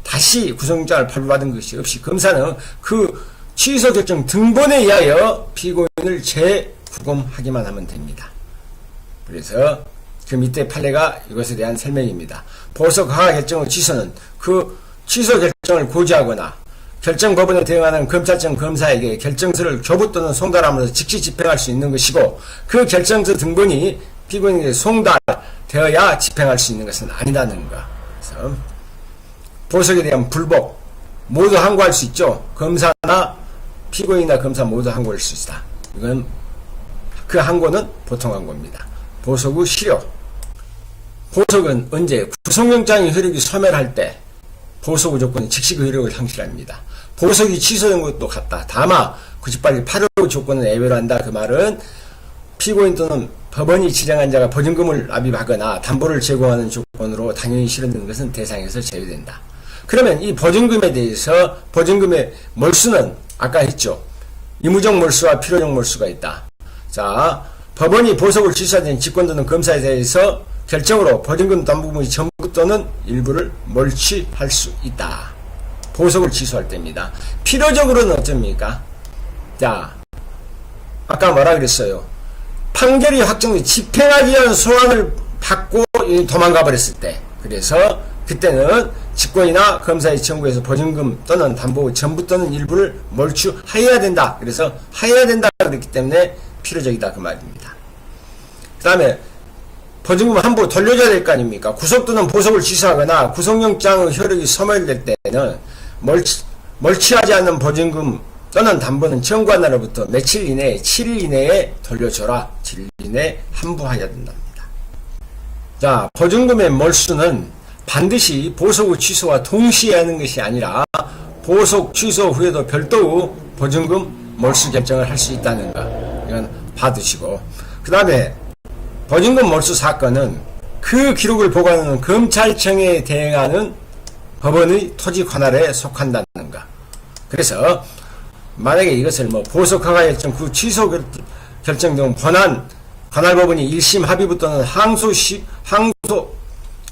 다시 구속영장을 발부받은 것이 없이 검사는 그 취소 결정 등본에 의하여 피고인을 재구금하기만 하면 됩니다. 그래서 그 밑에 판례가 이것에 대한 설명입니다. 보석 허가 결정의 취소는 그 취소 결정 결정을 고지하거나 결정법원에 대응하는 검찰청 검사에게 결정서를 교부 또는 송달함으로써 즉시 집행할 수 있는 것이고, 그 결정서 등본이 피고인에게 송달되어야 집행할 수 있는 것은 아니라는 것. 그래서 보석에 대한 불복 모두 항고할 수 있죠. 검사나 피고인이나 검사 모두 항고할 수 있다. 이건 그 항고는 보통 항고입니다. 보석 후 실효. 보석은 언제? 구속영장의 효력이 소멸할 때 보석 후 조건이 즉시 그 효력을 상실합니다. 보석이 취소된 것도 같다. 다만 98일 8호 조건은 예외로 한다. 그 말은 피고인 또는 법원이 지정한 자가 보증금을 납입하거나 담보를 제공하는 조건으로 당연히 실현되는 것은 대상에서 제외된다. 그러면 이 보증금에 대해서 보증금의 몰수는 아까 했죠. 의무적 몰수와 필요적 몰수가 있다. 자, 법원이 보석을 취소하는 직권 또는 검사에 대해서 결정으로 보증금 담보금의 전부 또는 일부를 몰취할 수 있다. 보석을 취소할 때입니다. 필요적으로는 어쩝니까? 자, 아까 뭐라 그랬어요? 판결이 확정돼 집행하기 위한 소환을 받고 도망가 버렸을 때, 그래서 그때는 직권이나 검사의 청구에서 보증금 또는 담보 전부 또는 일부를 몰취하여야 된다. 그래서 하여야 된다 그랬기 때문에 필요적이다 그 말입니다. 그 다음에 보증금 함부로 돌려줘야 될 거 아닙니까? 구속 또는 보석을 취소하거나 구속영장의 효력이 소멸될 때는 몰취하지 않는 보증금 또는 담보는 청구한 날로부터 며칠 이내에 7일 이내에 돌려줘라. 7일 이내에 함부하여야 된답니다. 자, 보증금의 몰수는 반드시 보석 후 취소와 동시에 하는 것이 아니라 보석 취소 후에도 별도의 보증금 몰수 결정을 할 수 있다는 것, 이건 봐두시고, 그 다음에 보증금 몰수 사건은 그 기록을 보관하는 검찰청에 대행하는 법원의 토지 관할에 속한다는 것. 그래서 만약에 이것을 뭐 보석 허가 결정, 그 취소 결정 등 본안 관할법원이 1심 합의부 또는 항소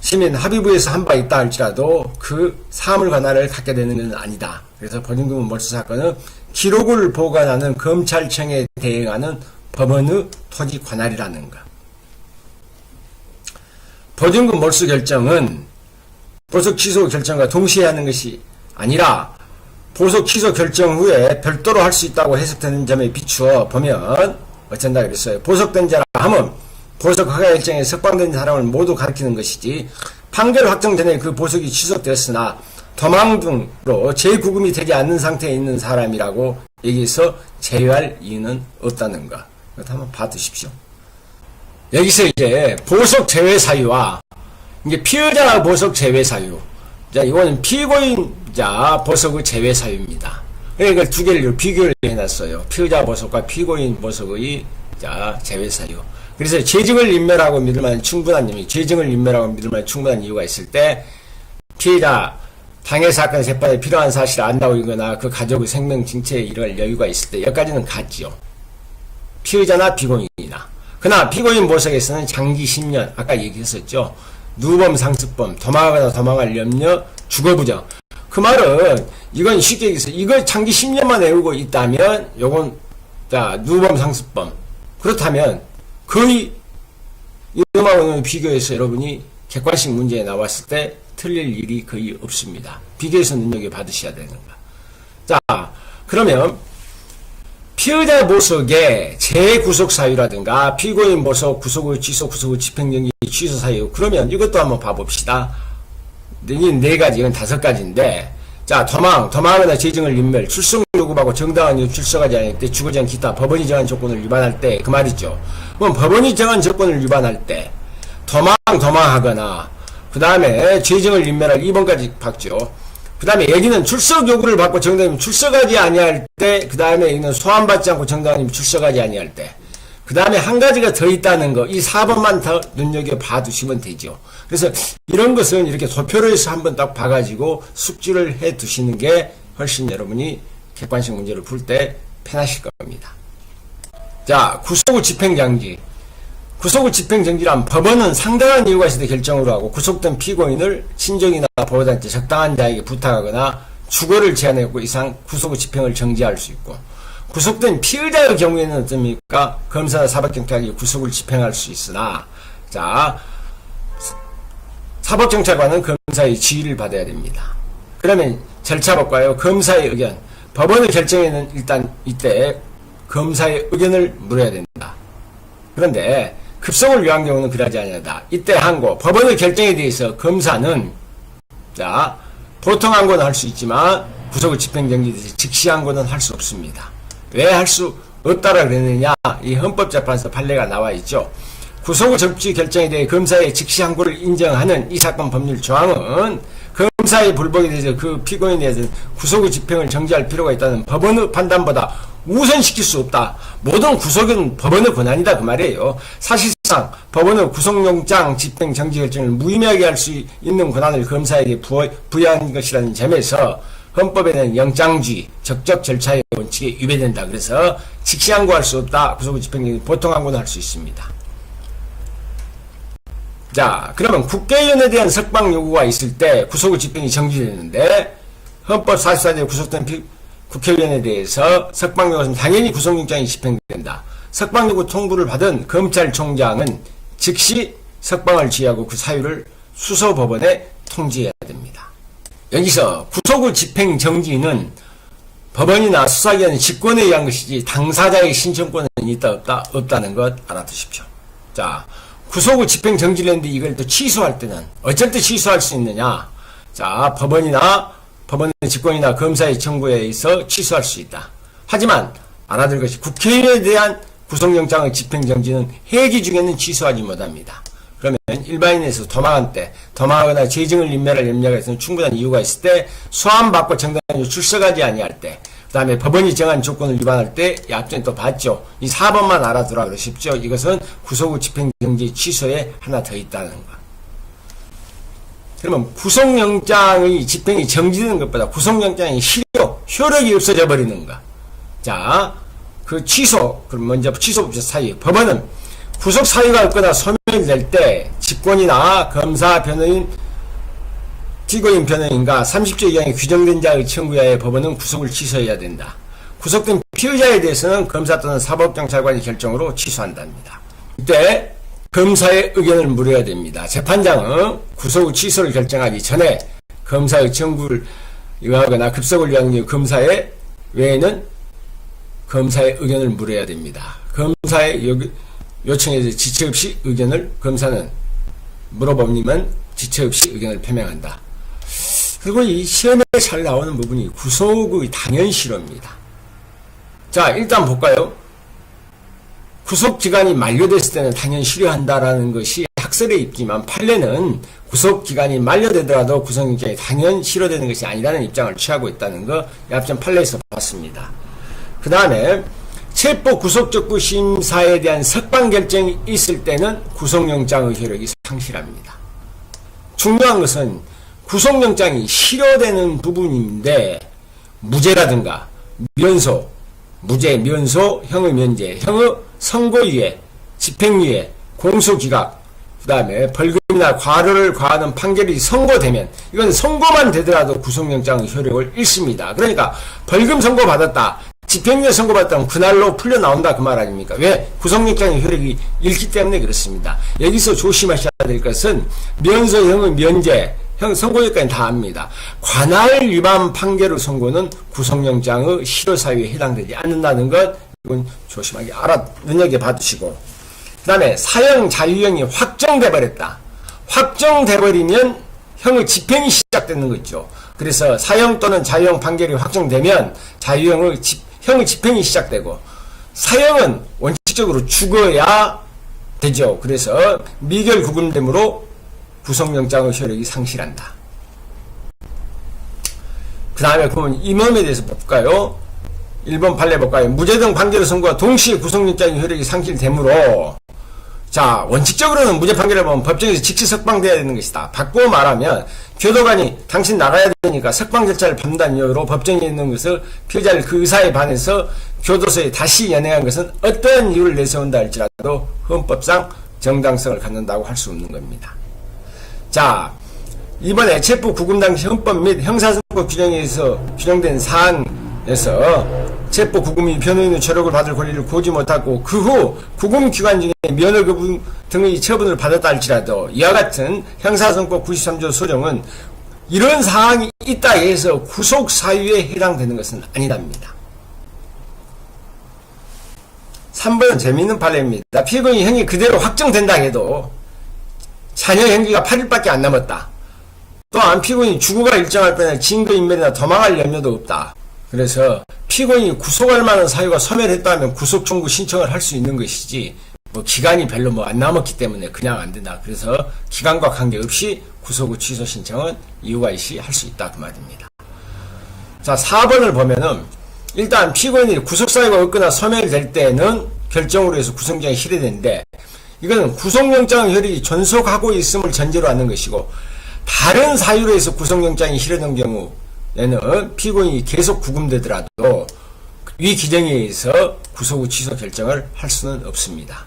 시민 합의부에서 한 바 있다 할지라도 그 사물 관할을 갖게 되는 것은 아니다. 그래서 보증금 몰수 사건은 기록을 보관하는 검찰청에 대행하는 법원의 토지 관할이라는 것. 보증금 몰수 결정은 보석 취소 결정과 동시에 하는 것이 아니라 보석 취소 결정 후에 별도로 할 수 있다고 해석되는 점에 비추어 보면 어쩐다 그랬어요. 보석된 자라 하면 보석 허가 결정에 석방된 사람을 모두 가리키는 것이지, 판결 확정 전에 그 보석이 취소되었으나 도망 등으로 재구금이 되지 않는 상태에 있는 사람이라고 여기서 제외할 이유는 없다는 것. 이것도 한번 봐두십시오. 여기서 이제 보석 제외 사유와 이게 피의자 보석 제외 사유. 자, 이거는 피고인자 보석의 제외 사유입니다. 그러니까 두 개를 비교를 해놨어요. 피의자 보석과 피고인 보석의 제외 사유. 그래서 죄증을 인멸하고 믿을 만한 충분한 이유, 죄증을 인멸하고 믿을 만한 충분한 이유가 있을 때, 피해자 당해 사건 재판에 필요한 사실을 안다고 이거나 그 가족의 생명 징체에 이를 여유가 있을 때, 여기까지는 같지요. 피의자나 피고인이나. 그러나 피고인 보석에서는 장기 10년, 아까 얘기했었죠. 누범 상습범, 도망하거나 도망할 염려, 주거부정. 그 말은 이건 쉽게 얘기해서 이걸 장기 10년만 외우고 있다면 요건 누범 상습범. 그렇다면 거의 이놈하고는 비교해서 여러분이 객관식 문제에 나왔을 때 틀릴 일이 거의 없습니다. 비교해서 눈여겨 받으셔야 되는 거. 자, 그러면 피의자 보석의 재구속 사유라든가 피고인 보석, 구속의 취소, 구속의 집행정지 취소 사유, 그러면 이것도 한번 봐봅시다. 이 네 가지, 이건 5가지인데, 자, 도망하거나 재증을 인멸, 출석 요구하고 정당한 이유 출석하지 않을 때, 주거지 않은 기타 법원이 정한 조건을 위반할 때, 그 말이죠. 그럼 법원이 정한 조건을 위반할 때, 도망하거나, 그 다음에 재증을 인멸할 2번까지 봤죠. 그 다음에 여기는 출석 요구를 받고 정당님이 출석하지 아니할 때, 그 다음에 여기는 소환받지 않고 정당님이 출석하지 아니할 때, 그 다음에 한 가지가 더 있다는 거, 이 4번만 더 눈여겨 봐두시면 되죠. 그래서 이런 것은 이렇게 도표로 해서 한번 딱 봐가지고 숙지를 해 두시는 게 훨씬 여러분이 객관식 문제를 풀 때 편하실 겁니다. 자, 구속 후 집행정지. 구속 후 집행정지란 법원은 상당한 이유가 있을 때 결정으로 하고 구속된 피고인을 친족이나 보호자한테 적당한 자에게 부탁하거나 주거를 제한했고 이상 구속 후 집행을 정지할 수 있고, 구속된 피의자의 경우에는 어떻습니까? 검사나 사법경찰이 구속을 집행할 수 있으나, 자, 사법경찰관은 검사의 지휘를 받아야 됩니다. 그러면 절차 볼까요? 검사의 의견. 법원의 결정에는 일단 이때 검사의 의견을 물어야 된다. 그런데 급속을 위한 경우는 그러지 아니하다. 이때 항고 법원의 결정에 대해서 검사는 자 보통 항고는 할 수 있지만 구속의 집행정지에서 즉시 항고는 할 수 없습니다. 왜 할 수 없다라 그랬느냐? 이 헌법재판소 판례가 나와 있죠. 구속의 접지 결정에 대해 검사의 즉시 항고를 인정하는 이 사건 법률 조항은 검사의 불복에 대해서 그 피고인에 대해서는 구속의 집행을 정지할 필요가 있다는 법원의 판단보다 우선시킬 수 없다. 모든 구속은 법원의 권한이다 그 말이에요. 사실상 법원의 구속영장 집행 정지 결정을 무의미하게 할 수 있는 권한을 검사에게 부여한 것이라는 점에서 헌법에는 영장주의, 적적 절차의 원칙에 위배된다. 그래서 즉시 항고할 수 없다. 구속의 집행 보통 항고는 할 수 있습니다. 자, 그러면 국회의원에 대한 석방 요구가 있을 때 구속의 집행이 정지되는데 헌법 44조 구속된 국회의원에 대해서 석방 요구는 당연히 구속영장이 집행된다. 석방 요구 통보를 받은 검찰총장은 즉시 석방을 지휘하고 그 사유를 수서법원에 통지해야 됩니다. 여기서 구속의 집행 정지는 법원이나 수사기관의 직권에 의한 것이지 당사자의 신청권은 있다 없다는 것 알아두십시오. 자, 구속의 집행 정지를 했는데 이걸 또 취소할 때는 어쩔 때 취소할 수 있느냐? 자, 법원의 직권이나 검사의 청구에 의해서 취소할 수 있다. 하지만 알아둘 것이 국회의원에 대한 구속영장의 집행정지는 회기 중에는 취소하지 못합니다. 그러면 일반인에서 도망하거나 재증을 인멸할 염려가 있으면 충분한 이유가 있을 때, 소환받고 정당에 출석하지 아니할 때, 그 다음에 법원이 정한 조건을 위반할 때 약정 또 받죠. 이 4번만 알아두라 그러십시오. 이것은 구속의 집행정지 취소에 하나 더 있다는 것. 그러면 구속영장의 집행이 정지되는 것보다 구속영장의 효력이 없어져 버리는 것. 자, 그 그럼 먼저 취소법적 사유. 법원은 구속 사유가 없거나 소멸될 때 직권이나 검사, 변호인, 피고인 변호인과 30조 이하의 규정된 자의 청구하에 법원은 구속을 취소해야 된다. 구속된 피의자에 대해서는 검사 또는 사법경찰관의 결정으로 취소한답니다. 이때 검사의 의견을 물어야 됩니다. 재판장은 구속 취소를 결정하기 전에 검사의 청구를 요하거나 급속을 요하는 검사의 외에는 검사의 의견을 물어야 됩니다. 검사의 요청에 대해서 지체 없이 의견을 검사는 물어보면 지체 없이 의견을 표명한다. 그리고 이 시험에 잘 나오는 부분이 구속의 당연실효입니다. 자, 일단 볼까요? 구속기간이 만료됐을 때는 당연 실효한다라는 것이 학설에 있지만 판례는 구속기간이 만료되더라도 구속영장이 당연 실효되는 것이 아니라는 입장을 취하고 있다는 거 앞전 판례에서 봤습니다. 그 다음에 체포 구속적구 심사에 대한 석방 결정이 있을 때는 구속영장의 효력이 상실합니다. 중요한 것은 구속영장이 실효되는 부분인데 무죄라든가 무죄, 면소, 형의 면제, 형의 선고유예, 집행유예, 공소기각, 그 다음에 벌금이나 과료를 과하는 판결이 선고되면 이건 선고만 되더라도 구속영장의 효력을 잃습니다. 그러니까 벌금 선고받았다, 집행유예 선고받았다면 그날로 풀려 나온다 그 말 아닙니까? 왜? 구속영장의 효력이 잃기 때문에 그렇습니다. 여기서 조심하셔야 될 것은 면소, 형의 면제, 형 선고유예까지 다 합니다. 관할 위반 판결의 선고는 구속영장의 실효사유에 해당되지 않는다는 것, 이건 조심하게 눈여겨 봐두시고, 그 다음에 사형 자유형이 확정돼 버렸다. 확정돼 버리면 형의 집행이 시작되는 거죠. 그래서 사형 또는 자유형 판결이 확정되면 형의 집행이 시작되고, 사형은 원칙적으로 죽어야 되죠. 그래서 미결 구금됨으로 구속영장의 효력이 상실한다. 그 다음에 그러면 임험에 대해서 볼까요? 1번 판례 볼까요? 무죄 등 판결의 선고와 동시에 구속영장의 효력이 상실되므로, 자, 원칙적으로는 무죄 판결을 보면 법정에서 즉시 석방돼야 되는 것이다. 바꾸어 말하면 교도관이 당신 나가야 되니까 석방 절차를 밟는다는 이유로 법정에 있는 것을 피의자를 그 의사에 반해서 교도소에 다시 연행한 것은 어떤 이유를 내세운다 할지라도 헌법상 정당성을 갖는다고 할 수 없는 겁니다. 자, 이번에 체포 구금 당시 헌법 및 형사선고 규정에서 규정된 사항에서 체포 구금이 변호인의 조력을 받을 권리를 고지 못하고 그 후 구금 기간 중에 면허 거부 등의 처분을 받았다 할지라도 이와 같은 형사선고 93조 소령은 이런 사항이 있다 해서 구속 사유에 해당되는 것은 아니답니다. 3번은 재미있는 판례입니다. 피고인이 형이 그대로 확정된다 해도 자녀 형기가 8일밖에 안 남았다. 또한 피고인이 주거가 일정할 뻔한 증거인멸이나 도망할 염려도 없다. 그래서 피고인이 구속할 만한 사유가 소멸했다면 구속 청구 신청을 할 수 있는 것이지 뭐 기간이 별로 안 남았기 때문에 그냥 안 된다. 그래서 기간과 관계없이 구속 후 취소 신청은 이유가 있이 할 수 있다 그 말입니다. 자, 4번을 보면은 일단 피고인이 구속 사유가 없거나 소멸될 때는 결정으로 해서 구속영장이 실행되는데 이거는 구속영장 효력이 존속하고 있음을 전제로 하는 것이고 다른 사유로 해서 구속영장이 실행된 경우에는 피고인이 계속 구금되더라도 위 규정에 의해서 구속 후 취소 결정을 할 수는 없습니다.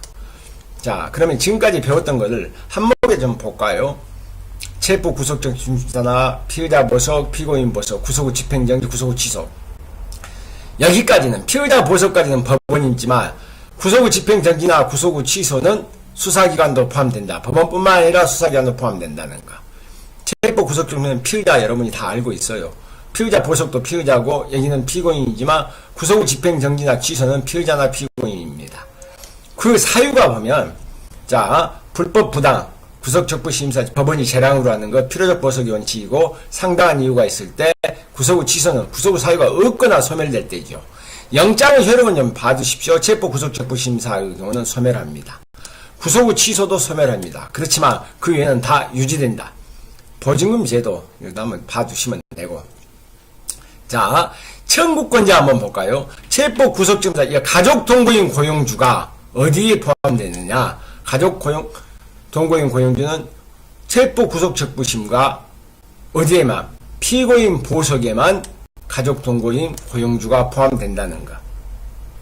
자, 그러면 지금까지 배웠던 것을 한목에 좀 볼까요? 체포 구속적 심사나 피의자 보석, 피고인 보석, 구속 후 집행정지, 구속 후 취소. 여기까지는 피의자 보석까지는 법원이지만 구속 후 집행정지나 구속 후 취소는 수사기관도 포함된다. 법원뿐만 아니라 수사기관도 포함된다는 거. 체포 구속 정도는 피의자 여러분이 다 알고 있어요. 피의자 보석도 피의자고 여기는 피고인이지만 구속 후 집행정지나 취소는 피의자나 피고인입니다. 그 사유가 보면 자, 불법 부당 구속적부심사 법원이 재량으로 하는 것 필요적 보석이 원칙이고 상당한 이유가 있을 때 구속 후 취소는 구속 후 사유가 없거나 소멸될 때이죠. 영장의 효력은 좀 봐두십시오. 체포 구속적부심사의 경우는 소멸합니다. 구속 후 취소도 소멸합니다. 그렇지만 그 외에는 다 유지된다. 보증금 제도 여기다 한번 봐두시면 되고. 자, 청구권자 한번 볼까요? 체포 구속증사 가족 동거인 고용주가 어디에 포함되느냐? 가족 동거인 고용주는 체포 구속 적부심과 어디에만 피고인 보석에만 가족 동거인 고용주가 포함된다는 거.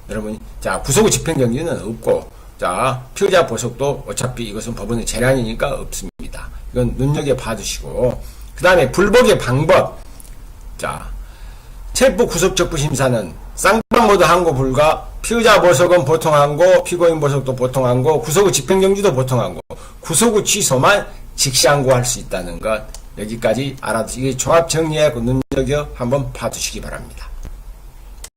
여러분, 자, 구속 후 집행정지는 없고, 자, 피의자 보석도 어차피 이것은 법원의 재량이니까 없습니다. 이건 눈여겨 봐두시고, 그 다음에 불복의 방법. 자, 체포 구속 적부심사는 쌍방 모두 항고 불가, 피의자 보석은 보통 항고, 피고인 보석도 보통 항고, 구속 후 집행정지도 보통 항고, 구속 후 취소만 즉시 항고할 수 있다는 것. 여기까지 알아두시기 종합 정리하고 눈여겨 한번 봐두시기 바랍니다.